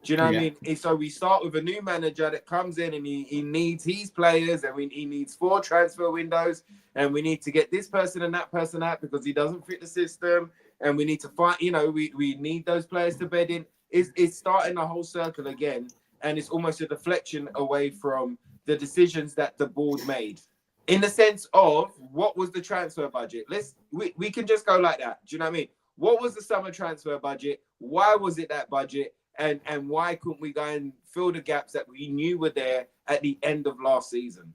Do you know what I mean? So we start with a new manager that comes in and he needs his players, and he needs 4 transfer windows, and we need to get this person and that person out because he doesn't fit the system, and we need to find, we need those players to bed in. It's starting the whole circle again, and it's almost a deflection away from the decisions that the board made. In the sense of, what was the transfer budget? We can just go like that. Do you know what I mean? What was the summer transfer budget? Why was it that budget? And why couldn't we go and fill the gaps that we knew were there at the end of last season?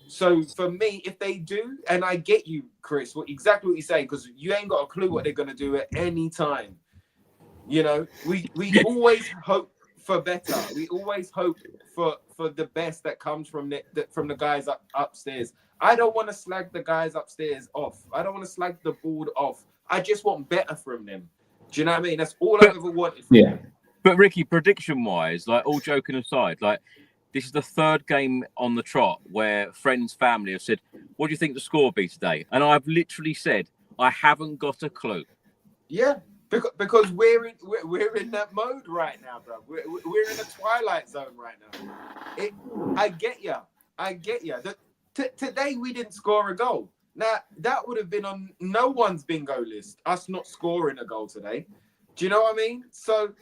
So for me, if they do, and I get you, Chris, exactly what you're saying, because you ain't got a clue what they're going to do at any time. We always hope for better. We always hope for the best that comes from the guys upstairs. I don't want to slag the guys upstairs off. I don't want to slag the board off. I just want better from them. Do you know what I mean? That's all I ever wanted from them. But Ricky, prediction-wise, like, all joking aside, like, this is the 3rd game on the trot where friends, family have said, "What do you think the score will be today?" And I've literally said, "I haven't got a clue." Yeah, because we're in that mode right now, bro. We're in a twilight zone right now. I get you. Today we didn't score a goal. Now that would have been on no one's bingo list. Us not scoring a goal today. Do you know what I mean? So.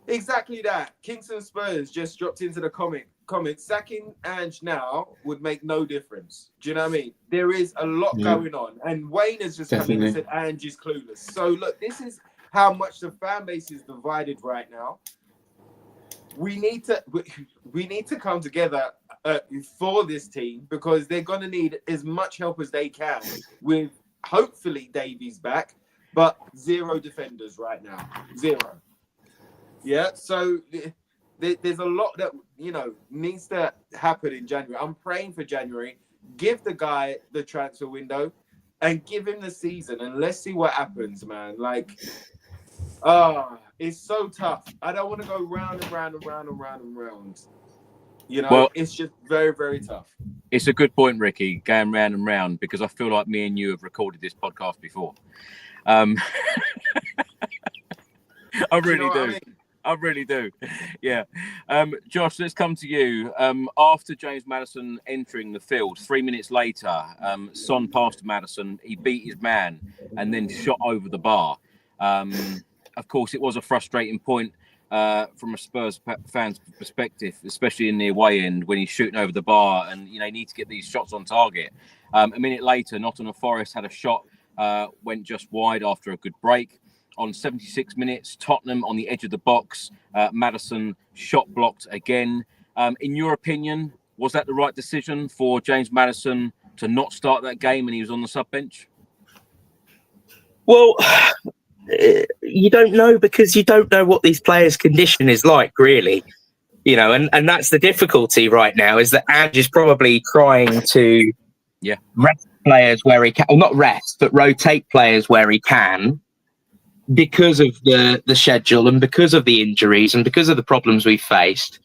Exactly that. Kingston Spurs just dropped into the comments. Sacking Ange now would make no difference. Do you know what I mean? There is a lot going on. And Wayne has just come in and said Ange is clueless. So look, this is how much the fan base is divided right now. We need to come together for this team, because they're going to need as much help as they can, with hopefully Davies back, but 0 defenders right now. 0. Yeah, so there's a lot that, needs to happen in January. I'm praying for January. Give the guy the transfer window and give him the season, and let's see what happens, man. Like, it's so tough. I don't want to go round and round and round and round and round. Well, it's just very, very tough. It's a good point, Ricky, going round and round, because I feel like me and you have recorded this podcast before. I really do. I mean? I really do. Yeah. Josh, let's come to you. After James Maddison entering the field, 3 minutes later, Son passed to Maddison. He beat his man and then shot over the bar. Of course, it was a frustrating point from a Spurs fan's perspective, especially in the away end when he's shooting over the bar, and you need to get these shots on target. A minute later, Nottingham Forest had a shot, went just wide after a good break. On 76 minutes, Tottenham on the edge of the box, Maddison shot blocked again. In your opinion, was that the right decision for James Maddison to not start that game and he was on the sub bench? Well, you don't know, because you don't know what these players' condition is like, really. And that's the difficulty right now, is that Ange is probably trying to rest players where he can, or not rest, but rotate players where he can, because of the schedule and because of the injuries and because of the problems we've faced.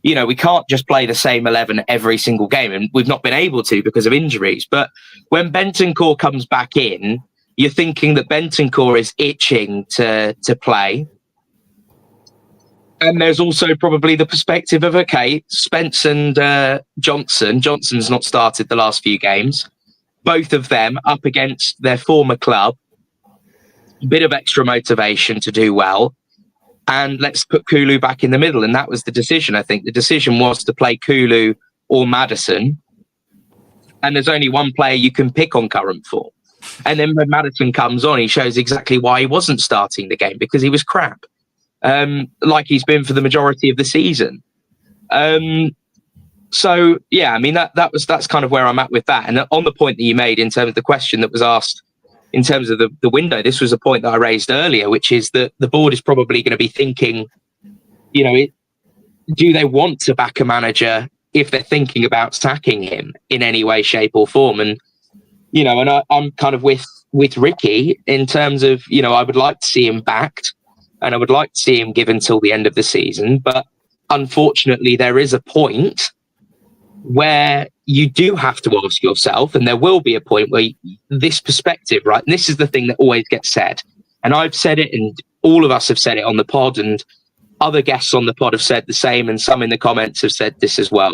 We can't just play the same 11 every single game, and we've not been able to because of injuries. But when Bentancur comes back in, you're thinking that Bentancur is itching to play. And there's also probably the perspective of, okay, Spence and Johnson's not started the last few games. Both of them up against their former club. Bit of extra motivation to do well, and let's put Kulu back in the middle. And that was the decision. I think the decision was to play Kulu or Maddison, and there's only one player you can pick on current form. And then when Maddison comes on, he shows exactly why he wasn't starting the game, because he was crap, like he's been for the majority of the season. So yeah, I mean that's kind of where I'm at with that. And on the point that you made in terms of the question that was asked in terms of the window, this was a point that I raised earlier, which is that the board is probably going to be thinking, do they want to back a manager if they're thinking about sacking him in any way, shape or form? And, I'm kind of with Ricky in terms of, I would like to see him backed and I would like to see him given till the end of the season. But unfortunately, there is a point where you do have to ask yourself, and there will be a point where this perspective, right? And this is the thing that always gets said. And I've said it, and all of us have said it on the pod, and other guests on the pod have said the same, and some in the comments have said this as well,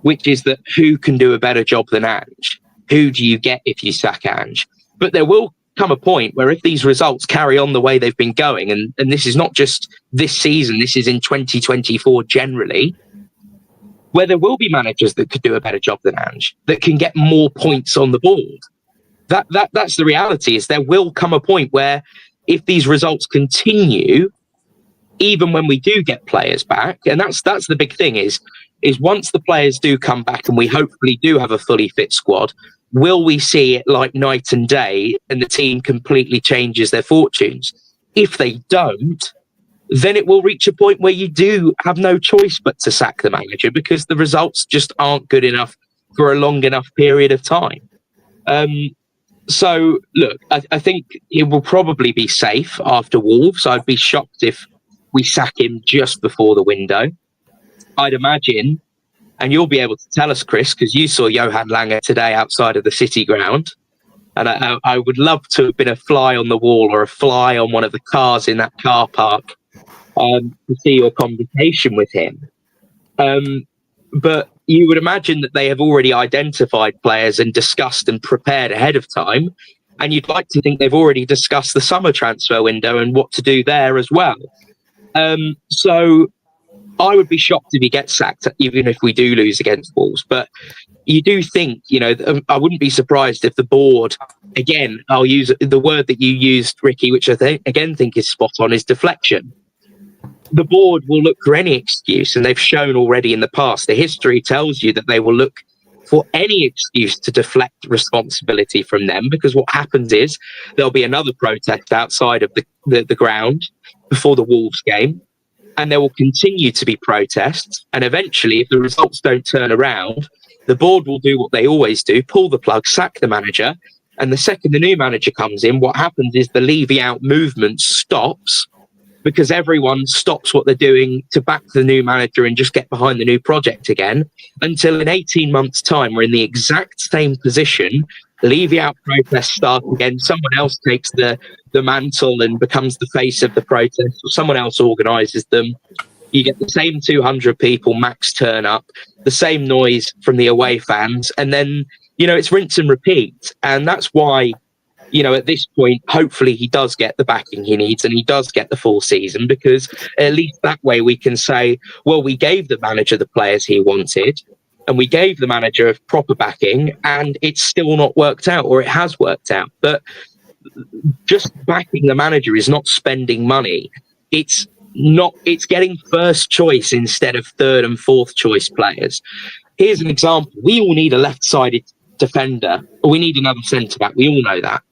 which is that who can do a better job than Ange? Who do you get if you sack Ange? But there will come a point where if these results carry on the way they've been going, and this is not just this season, this is in 2024 generally, where there will be managers that could do a better job than Ange, that can get more points on the board. That's the reality, is there will come a point where if these results continue, even when we do get players back, and that's the big thing, is once the players do come back and we hopefully do have a fully fit squad, will we see it like night and day and the team completely changes their fortunes? If they don't, then it will reach a point where you do have no choice but to sack the manager, because the results just aren't good enough for a long enough period of time. So, look, I think it will probably be safe after Wolves. I'd be shocked if we sack him just before the window. I'd imagine, and you'll be able to tell us, Chris, because you saw Johan Lange today outside of the City ground. And I would love to have been a fly on the wall or a fly on one of the cars in that car park to see your conversation with him. But you would imagine that they have already identified players and discussed and prepared ahead of time. And you'd like to think they've already discussed the summer transfer window and what to do there as well. So I would be shocked if he gets sacked, even if we do lose against Wolves. But you do think, I wouldn't be surprised if the board, again, I'll use the word that you used, Ricky, which I think is spot on, is deflection. The board will look for any excuse, and they've shown already in the past. The history tells you that they will look for any excuse to deflect responsibility from them, because what happens is there'll be another protest outside of the ground before the Wolves game, and there will continue to be protests. And eventually, if the results don't turn around, the board will do what they always do, pull the plug, sack the manager. And the second the new manager comes in, what happens is the Levy out movement stops, because everyone stops what they're doing to back the new manager and just get behind the new project again, until in 18 months' time, we're in the exact same position. Levy out protests start again. Someone else takes the mantle and becomes the face of the protest, or someone else organises them. You get the same 200 people max turn up, the same noise from the away fans, and then, it's rinse and repeat. And that's why, at this point, hopefully he does get the backing he needs and he does get the full season, because at least that way we can say, well, we gave the manager the players he wanted and we gave the manager proper backing, and it's still not worked out, or it has worked out. But just backing the manager is not spending money. It's getting first choice instead of third and fourth choice players. Here's an example. We all need a left-sided defender, or we need another centre-back. We all know that.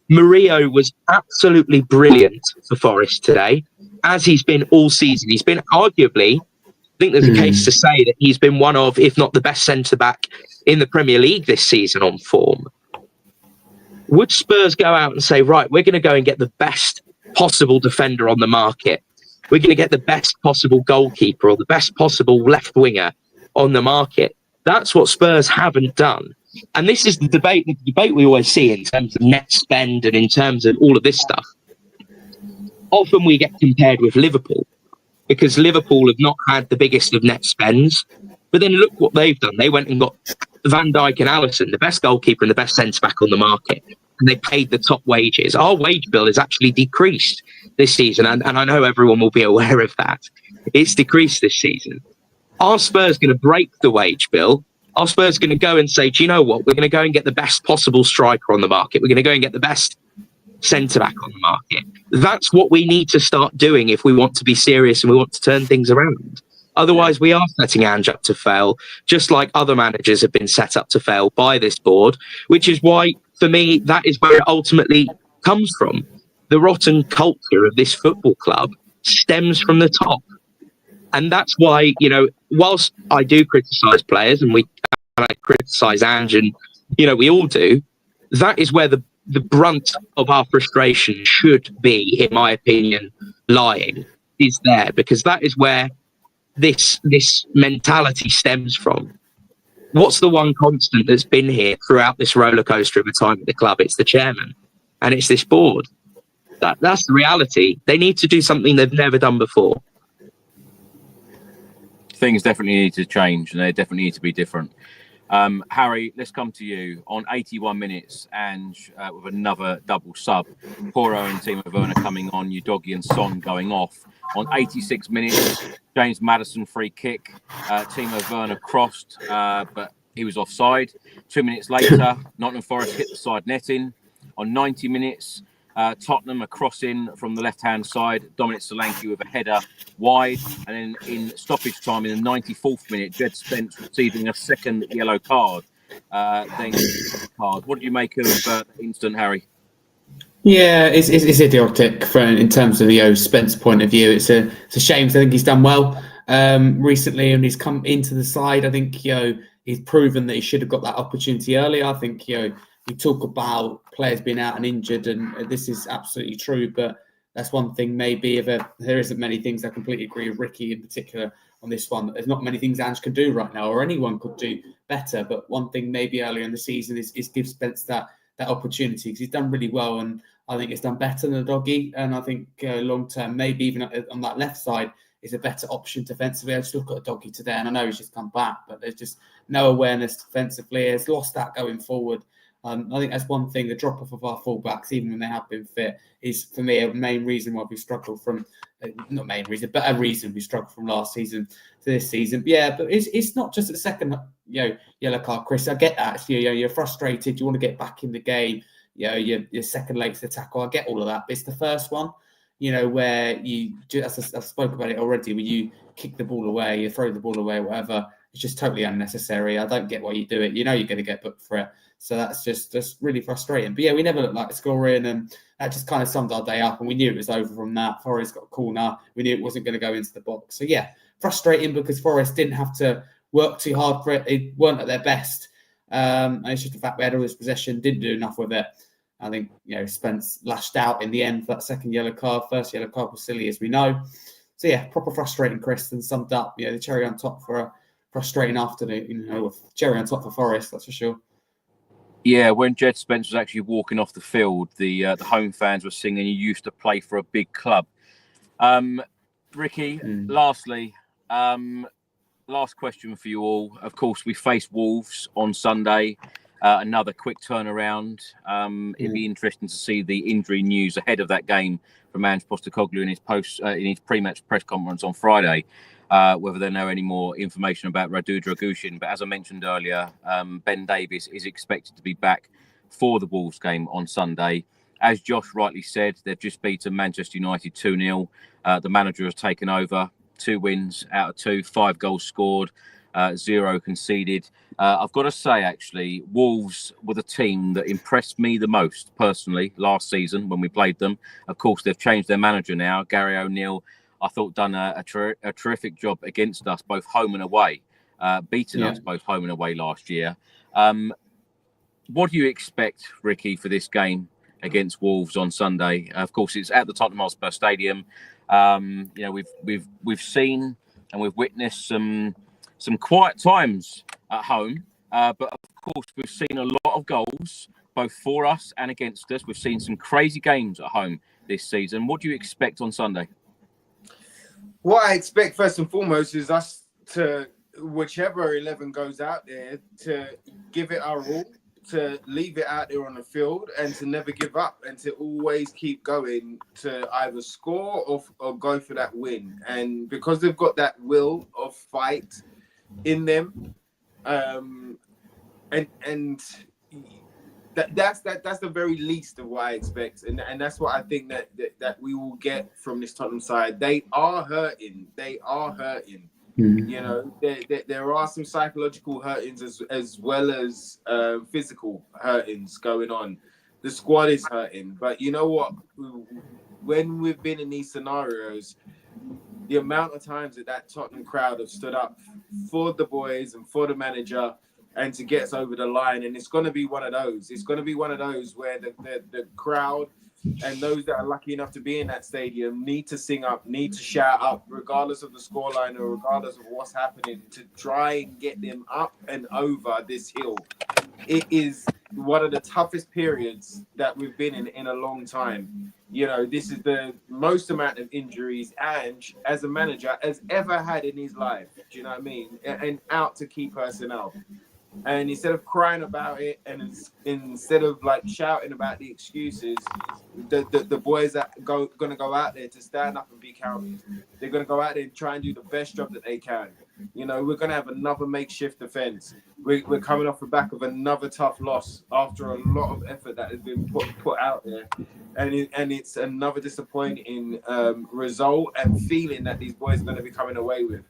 Murillo was absolutely brilliant for Forest today, as he's been all season. He's been arguably, I think there's a case to say that he's been one of, if not the best centre-back in the Premier League this season on form. Would Spurs go out and say, right, we're going to go and get the best possible defender on the market? We're going to get the best possible goalkeeper or the best possible left winger on the market? That's what Spurs haven't done. And this is the debate we always see in terms of net spend and in terms of all of this stuff. Often we get compared with Liverpool, because Liverpool have not had the biggest of net spends. But then look what they've done. They went and got Van Dijk and Alisson, the best goalkeeper and the best centre-back on the market, and they paid the top wages. Our wage bill has actually decreased this season, and I know everyone will be aware of that. It's decreased this season. Are Spurs going to break the wage bill? Are Spurs going to go and say, do you know what? We're going to go and get the best possible striker on the market. We're going to go and get the best centre-back on the market. That's what we need to start doing if we want to be serious and we want to turn things around. Otherwise, we are setting Ange up to fail, just like other managers have been set up to fail by this board, which is why, for me, that is where it ultimately comes from. The rotten culture of this football club stems from the top. And that's why, whilst I do criticise players and I criticise Ange, and, we all do, that is where the brunt of our frustration should be, in my opinion, lying, is there, because that is where this mentality stems from. what's the one constant that's been here throughout this roller coaster of a time at the club? It's the chairman, and it's this board. That's the reality. They need to do something they've never done before. Things definitely need to change, and they definitely need to be different. Harry, let's come to you. On 81 minutes, Ange with another double sub. Porro and Timo Werner coming on, Udogie and Son going off. On 86 minutes, James Maddison free kick. Timo Werner crossed, but he was offside. 2 minutes later, Nottingham Forest hit the side netting. On 90 minutes, Tottenham a cross in from the left-hand side. Dominic Solanke with a header wide. And then in stoppage time, in the 94th minute, Jed Spence receiving a second yellow card. What do you make of the incident, Harry? Yeah, it's idiotic in terms of Spence's point of view. It's a shame. I think he's done well recently, and he's come into the side. I think he's proven that he should have got that opportunity earlier. I think we talk about players being out and injured, and this is absolutely true. But that's one thing. Maybe there isn't many things. I completely agree with Ricky in particular on this one. There's not many things Ange can do right now, or anyone could do better. But one thing maybe earlier in the season is give Spence that opportunity, because he's done really well, and I think it's done better than Udogie. And I think long term, maybe even on that left side, is a better option defensively. I just look at Udogie today, and I know he's just come back, but there's just no awareness defensively. He's lost that going forward. I think that's one thing. The drop off of our fullbacks, even when they have been fit, is for me a main reason why we struggle from. Not main reason, but a reason we struggled from last season to this season. But yeah, but it's not just the second yellow card, Chris. I get that. You're frustrated. You want to get back in the game. You're second late to the tackle. I get all of that. But it's the first one, where you just, I've spoken about it already, where you kick the ball away, you throw the ball away, whatever. It's just totally unnecessary. I don't get why you do it. You're going to get booked for it. So that's just really frustrating. But yeah, we never looked like scoring, and that just kind of summed our day up. And we knew it was over from that. Forest got a corner. We knew it wasn't going to go into the box. So yeah, frustrating because Forest didn't have to work too hard for it. They weren't at their best. And it's just the fact we had all this possession, didn't do enough with it. I think, Spence lashed out in the end for that second yellow card. First yellow card was silly, as we know. So yeah, proper frustrating, Chris, and summed up, the cherry on top for a frustrating afternoon, cherry on top for Forest, that's for sure. Yeah, when Jed Spence was actually walking off the field, the home fans were singing, "You used to play for a big club." Ricky, lastly, last question for you all. Of course, we face Wolves on Sunday. Another quick turnaround. It'd be interesting to see the injury news ahead of that game from Ange Postecoglou in his pre-match press conference on Friday. Whether they know any more information about Radu Dragushin. But as I mentioned earlier, Ben Davies is expected to be back for the Wolves game on Sunday. As Josh rightly said, they've just beaten Manchester United 2-0. The manager has taken over. 2 wins out of 2, 5 goals scored, 0 conceded. I've got to say, actually, Wolves were the team that impressed me the most personally last season when we played them. Of course, they've changed their manager now, Gary O'Neill. I thought done a terrific job against us, both home and away, beating us both home and away last year. What do you expect, Ricky, for this game against Wolves on Sunday? Of course, it's at the Tottenham Hotspur Stadium. We've seen and we've witnessed some quiet times at home, but of course we've seen a lot of goals both for us and against us. We've seen some crazy games at home this season. What do you expect on Sunday? What I expect first and foremost is us to, whichever 11 goes out there, to give it our all, to leave it out there on the field, and to never give up, and to always keep going to either score or go for that win. And because they've got that will of fight in them, that's the very least of what I expect, and that's what I think that we will get from this Tottenham side. They are hurting. There are some psychological hurtings as well as physical hurtings going on. The squad is hurting, but you know what? When we've been in these scenarios, the amount of times that Tottenham crowd have stood up for the boys and for the manager, and to get us over the line. And it's going to be one of those. It's going to be one of those where the crowd and those that are lucky enough to be in that stadium need to sing up, need to shout up, regardless of the scoreline or regardless of what's happening, to try and get them up and over this hill. It is one of the toughest periods that we've been in a long time. You know, this is the most amount of injuries Ange, as a manager, has ever had in his life. Do you know what I mean? And out to key personnel. And instead of crying about it, and instead of like shouting about the excuses, the boys that gonna go out there to stand up and be counted. They're gonna go out there and try and do the best job that they can. You know, we're gonna have another makeshift defense. We're coming off the back of another tough loss after a lot of effort that has been put out there, and it's another disappointing result and feeling that these boys are gonna be coming away with.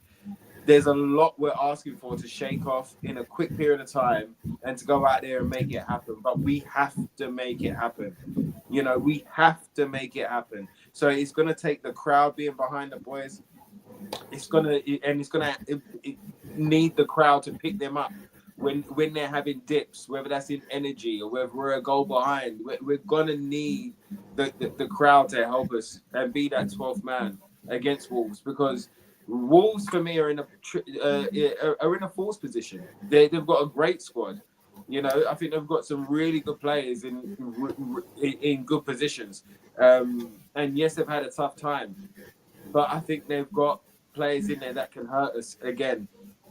There's a lot we're asking for to shake off in a quick period of time and to go out there and make it happen. But we have to make it happen. You know, we have to make it happen. So it's going to take the crowd being behind the boys. It's going to need the crowd to pick them up when they're having dips, whether that's in energy or whether we're a goal behind. We're going to need the crowd to help us and be that 12th man against Wolves, because Wolves, for me, are in a false position. They've got a great squad. You know, I think they've got some really good players in good positions. And yes, they've had a tough time, but I think they've got players in there that can hurt us again.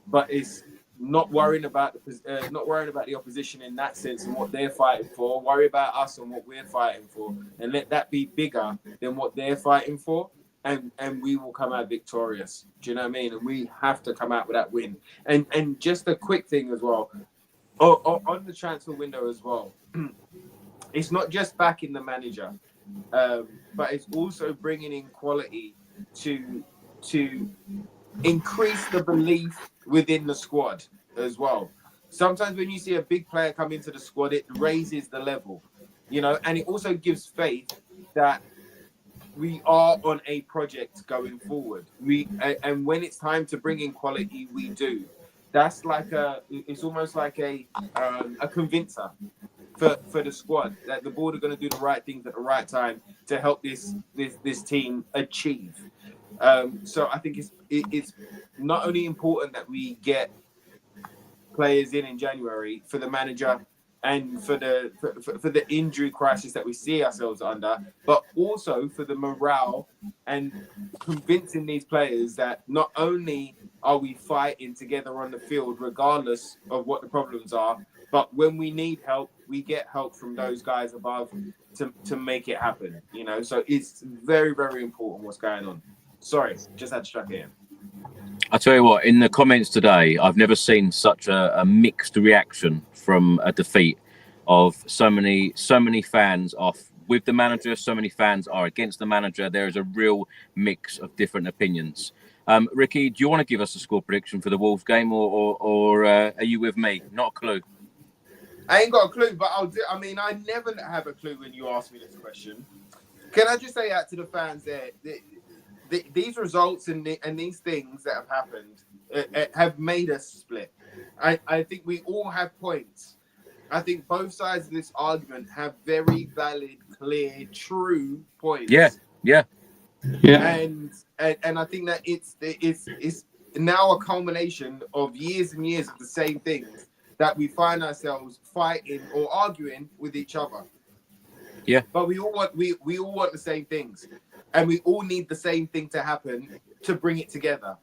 But it's not worrying about the opposition in that sense and what they're fighting for. Worry about us and what we're fighting for, and let that be bigger than what they're fighting for. And we will come out victorious. Do you know what I mean? And we have to come out with that win. And just a quick thing as well, on the transfer window as well, it's not just backing the manager, but it's also bringing in quality to increase the belief within the squad as well. Sometimes when you see a big player come into the squad, it raises the level, you know, and it also gives faith that we are on a project going forward. And when it's time to bring in quality, we do. That's like it's almost like a convincer for the squad that the board are going to do the right things at the right time to help this team achieve. So I think it's not only important that we get players in January for the manager and for the injury crisis that we see ourselves under, but also for the morale and convincing these players that not only are we fighting together on the field, regardless of what the problems are, but when we need help, we get help from those guys above to make it happen. You know, so it's very, very important what's going on. Sorry, just had to strike it in. I tell you what, in the comments today, I've never seen such a mixed reaction from a defeat of so many fans are with the manager, so many fans are against the manager. There is a real mix of different opinions. Ricky, do you want to give us a score prediction for the Wolves game, or are you with me? Not a clue. I ain't got a clue, but I'll do. I mean, I never have a clue when you ask me this question. Can I just say that to the fans there? These results and these things that have happened have made us split. I think we all have points. I think both sides of this argument have very valid, clear, true points. Yeah. And I think that it's now a culmination of years and years of the same things that we find ourselves fighting or arguing with each other. Yeah. But we all want the same things, and we all need the same thing to happen to bring it together.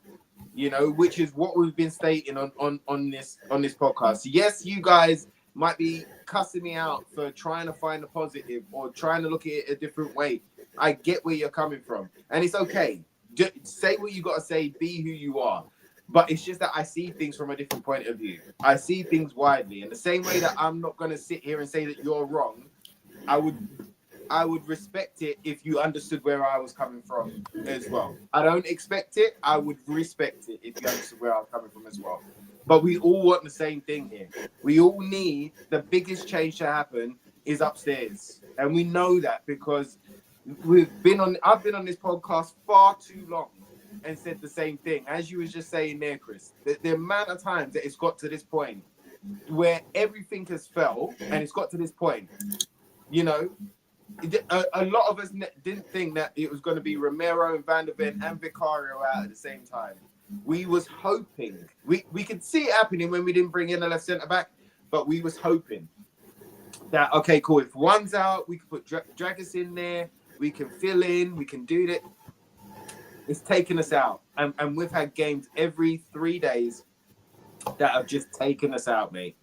You know, which is what we've been stating on this podcast. Yes, you guys might be cussing me out for trying to find a positive or trying to look at it a different way. I get where you're coming from, and it's okay. Just say what you got to say, be who you are. But it's just that I see things from a different point of view. I see things widely. In the same way that I'm not going to sit here and say that you're wrong, I would respect it if you understood where I was coming from as well. I don't expect it. I would respect it if you understood where I was coming from as well. But we all want the same thing here. We all need the biggest change to happen is upstairs. And we know that because I've been on this podcast far too long and said the same thing. As you was just saying there, Chris, the amount of times that it's got to this point where everything has fell and it's got to this point, you know, a lot of us didn't think that it was going to be Romero and Van der Ven and Vicario out at the same time. We was hoping. We could see it happening when we didn't bring in a left centre back, but we was hoping that, okay, cool, if one's out, we can put Dragus in there, we can fill in, we can do that. It's taken us out. And we've had games every 3 days that have just taken us out, mate.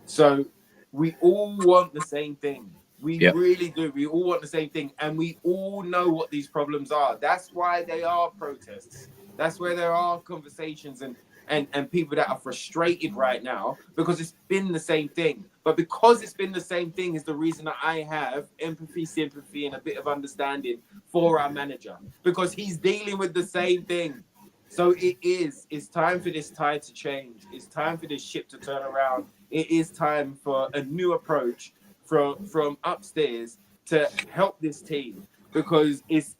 So we all want the same thing. We really do. We all want the same thing. And we all know what these problems are. That's why they are protests. That's where there are conversations and people that are frustrated right now, because it's been the same thing. But because it's been the same thing is the reason that I have empathy, sympathy, and a bit of understanding for our manager, because he's dealing with the same thing. So it's time for this tide to change. It's time for this ship to turn around. It is time for a new approach from upstairs to help this team, because it's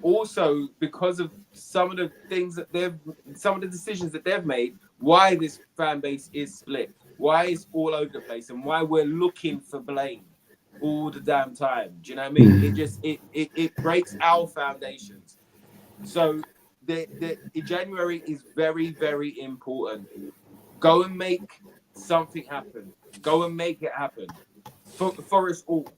also because of some of the decisions that they've made, why this fan base is split, why it's all over the place, and why we're looking for blame all the damn time. Do you know what I mean? It breaks our foundations. So the January is very, very important. Go and make something happen. Go and make it happen for us all.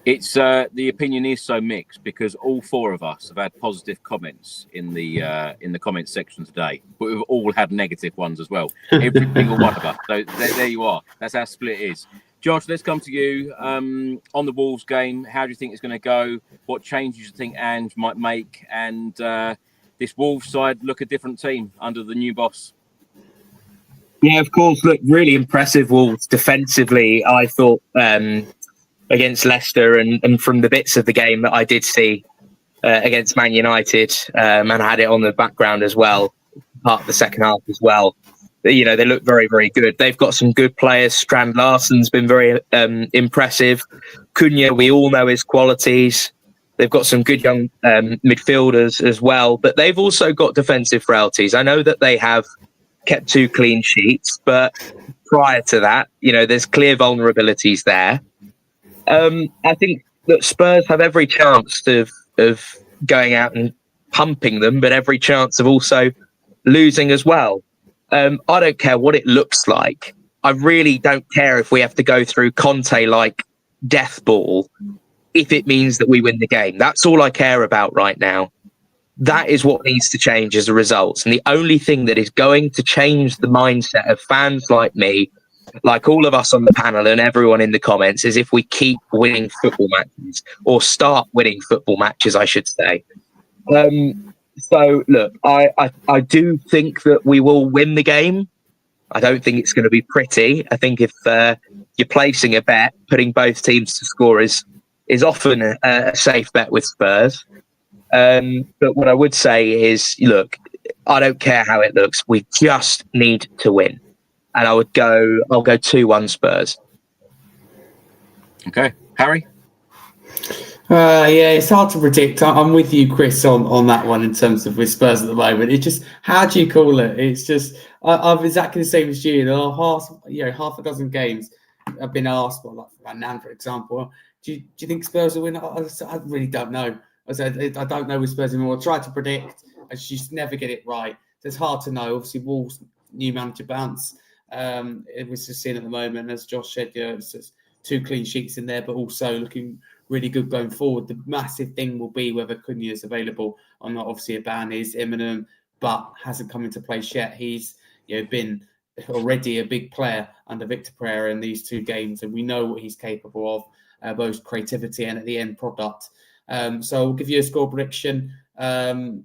It's the opinion is so mixed, because all four of us have had positive comments in the comments section today, but we've all had negative ones as well. Every single one of us. So there you are. That's how split it is. Josh, let's come to you. On the Wolves game, how do you think it's going to go? What changes do you think Ange might make? And this Wolves side look a different team under the new boss. Yeah, of course. Look, really impressive Wolves defensively, I thought, against Leicester, and from the bits of the game that I did see against Man United, and I had it on the background as well, part of the second half as well. You know, they look very, very good. They've got some good players. Strand Larsen's been very impressive. Cunha, we all know his qualities. They've got some good young midfielders as well, but they've also got defensive frailties. I know that they have kept 2 clean sheets, but prior to that, you know, there's clear vulnerabilities there. I think that Spurs have every chance of going out and pumping them, but every chance of also losing as well. I don't care what it looks like. I really don't care if we have to go through Conte-like death ball if it means that we win the game. That's all I care about right now. That is what needs to change as a result. And the only thing that is going to change the mindset of fans like me, like all of us on the panel and everyone in the comments, is if we keep winning football matches, or start winning football matches, I should say. So, look, I do think that we will win the game. I don't think it's going to be pretty. I think if you're placing a bet, putting both teams to score is often a safe bet with Spurs. But what I would say is, look, I don't care how it looks. We just need to win. And I'll go 2-1 Spurs. Okay. Harry? Yeah, it's hard to predict. I'm with you, Chris, on that one in terms of with Spurs at the moment. It's just, how do you call it? It's just, I'm exactly the same as you. There are half a dozen games I've been asked, like Nan, for example, do you think Spurs will win? I really don't know. I said, I don't know with Spurs anymore. I try to predict, I just never get it right. So it's hard to know. Obviously, Wolves' new manager bounce. It was just seen at the moment, as Josh said, it's 2 clean sheets in there, but also looking really good going forward. The massive thing will be whether Cunha is available or not. Obviously, a ban is imminent, but hasn't come into place yet. He's been already a big player under Victor Pereira in these 2 games, and we know what he's capable of, both creativity and at the end product. So I'll give you a score prediction. I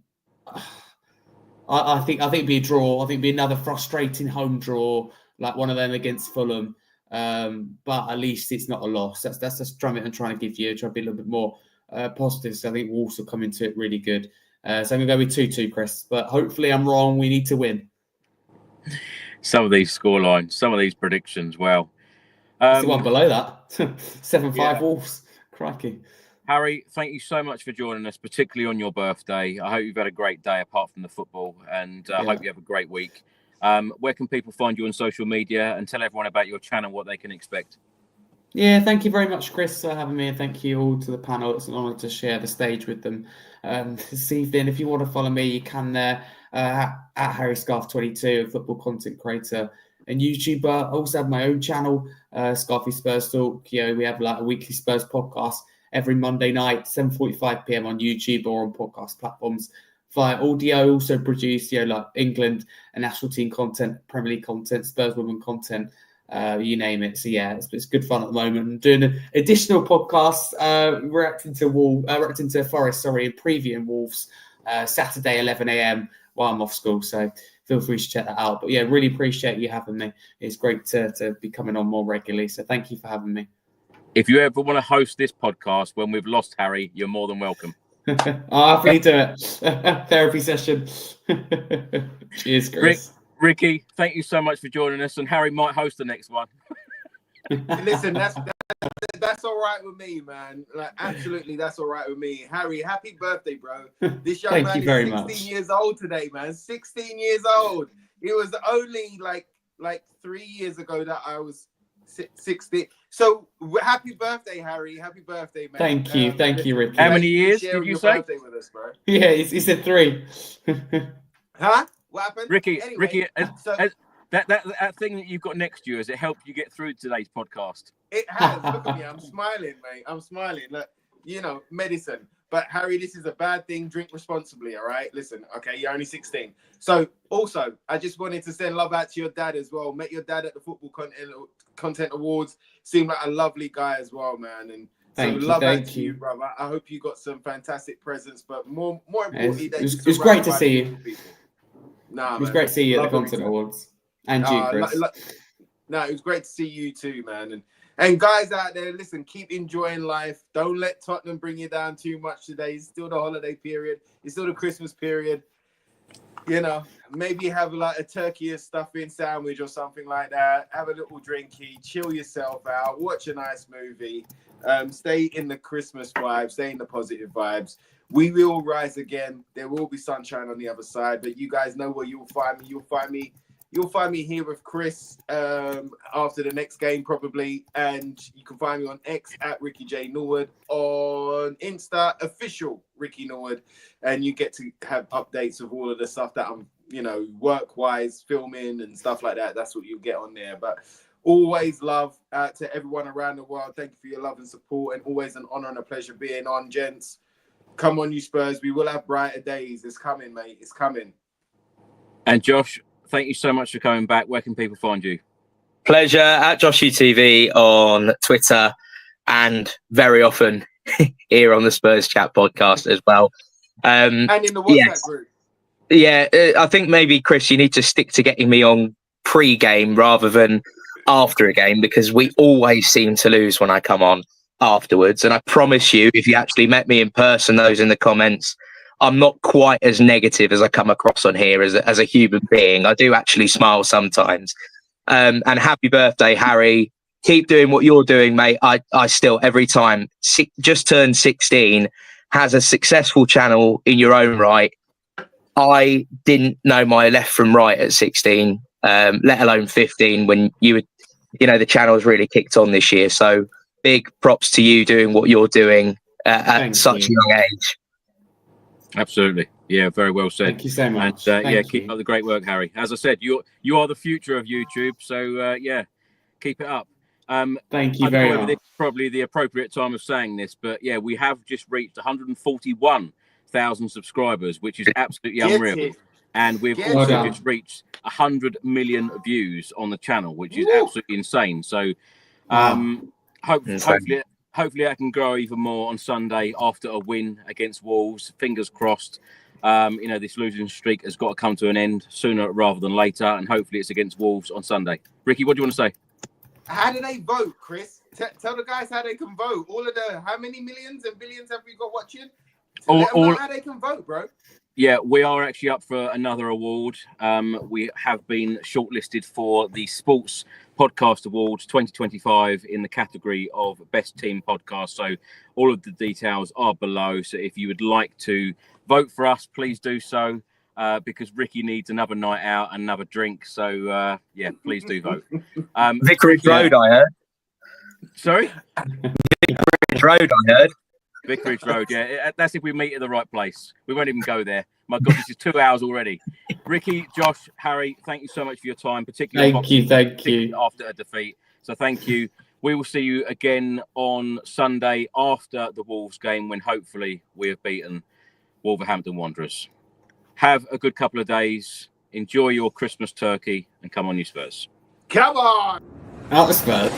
think it'd be a draw. I think it'd be another frustrating home draw, like one of them against Fulham. But at least it's not a loss. That's just trying to give you, try to be a little bit more positive. So I think Wolves will come into it really good. So I'm going to go with 2-2, Chris. But hopefully I'm wrong. We need to win. Some of these scorelines, some of these predictions, well. It's the one below that. 7-5 Wolves. Crikey. Harry, thank you so much for joining us, particularly on your birthday. I hope you've had a great day apart from the football, and I hope you have a great week. Where can people find you on social media, and tell everyone about your channel, what they can expect? Yeah, thank you very much, Chris, for having me, and thank you all to the panel. It's an honour to share the stage with them this evening. If you want to follow me, you can there at Harry Scarfe 22, a football content creator and YouTuber. I also have my own channel, Scarfe Spurs Talk. We have like a weekly Spurs podcast every Monday night, 7:45 p.m. on YouTube or on podcast platforms via audio. Also produce like England and national team content, Premier League content, Spurs women content. You name it. So yeah, it's good fun at the moment. I'm doing an additional podcast reacting to Forest, and previewing Wolves Saturday 11 a.m. while I'm off school. So feel free to check that out. But yeah, really appreciate you having me. It's great to be coming on more regularly. So thank you for having me. If you ever want to host this podcast when we've lost Harry, you're more than welcome. I'll happily do it. Therapy session. Cheers, Chris. Ricky, thank you so much for joining us, and Harry might host the next one. Listen, that's all right with me, man. Like, absolutely, that's all right with me. Harry, happy birthday, bro. This young man is 16 years old today, man. 16 years old. It was only like 3 years ago that I was 60. So happy birthday, Harry. Happy birthday, man. Thank you, Ricky. How many years did you say? Birthday with us, bro. Yeah, he said 3. Huh? What happened? Ricky, anyway, Ricky, so, that thing that you've got next to you, has it helped you get through today's podcast? It has. Look at me. I'm smiling, mate. I'm smiling. Look, medicine. But Harry, this is a bad thing. Drink responsibly, all right? Listen, okay, you're only 16. So also, I just wanted to send love out to your dad as well. Met your dad at the Football Content Awards. Seemed like a lovely guy as well, man. And love out to you, brother. I hope you got some fantastic presents, but more importantly, it was great to see you. Nah, it was great to see you at the Content Awards. And you, Chris. It was great to see you too, man. And guys out there, listen, keep enjoying life. Don't let Tottenham bring you down too much today. It's still the holiday period. It's still the Christmas period. Maybe have like a turkey and stuffing sandwich or something like that. Have a little drinky, chill yourself out, watch a nice movie. Stay in the Christmas vibes, stay in the positive vibes. We will rise again. There will be sunshine on the other side, but you guys know where you'll find me. You'll find me here with Chris after the next game probably, and you can find me on X at Ricky J Norwood, on Insta official Ricky Norwood, and you get to have updates of all of the stuff that I'm, work-wise filming and stuff like that. That's what you get on there. But always love to everyone around the world. Thank you for your love and support, and always an honor and a pleasure being on, gents. Come on, you Spurs. We will have brighter days. It's coming, mate. It's coming. And Josh, thank you so much for coming back. Where can people find you? Pleasure at JoshUTV on Twitter, and very often here on the Spurs Chat podcast as well. And in the WhatsApp group. Yeah, I think maybe, Chris, you need to stick to getting me on pre-game rather than after a game, because we always seem to lose when I come on afterwards. And I promise you, if you actually met me in person, those in the comments, I'm not quite as negative as I come across on here as a human being. I do actually smile sometimes. And happy birthday, Harry. Keep doing what you're doing, mate. I still, every time, just turned 16, has a successful channel in your own right. I didn't know my left from right at 16, let alone 15, when the channel's really kicked on this year. So big props to you doing what you're doing at such a young age. Absolutely. Yeah, very well said. Thank you so much. And keep up the great work, Harry. As I said, you are the future of YouTube. So keep it up. Thank you very much. This is probably the appropriate time of saying this, but yeah, we have just reached 141,000 subscribers, which is absolutely unreal. And we've also just reached 100 million views on the channel, which is absolutely insane. So hopefully I can grow even more on Sunday after a win against Wolves. Fingers crossed. This losing streak has got to come to an end sooner rather than later, and hopefully it's against Wolves on Sunday. Ricky, what do you want to say? How do they vote, Chris? Tell the guys how they can vote. How many millions and billions have we got watching? How they can vote, bro. Yeah, we are actually up for another award. We have been shortlisted for the Sports Podcast Awards 2025 in the category of Best Team Podcast. So all of the details are below. So if you would like to vote for us, please do so, because Ricky needs another night out, another drink. So, please do vote. Vicarage Road, I heard. Sorry? Vicarage Road, I heard. Vicarage Road, yeah. That's if we meet at the right place. We won't even go there. My God, this is 2 hours already. Ricky, Josh, Harry, thank you so much for your time, particularly Thank you. after a defeat. So thank you. We will see you again on Sunday after the Wolves game when hopefully we have beaten Wolverhampton Wanderers. Have a good couple of days. Enjoy your Christmas turkey and come on, you Spurs. Come on! Out the Spurs.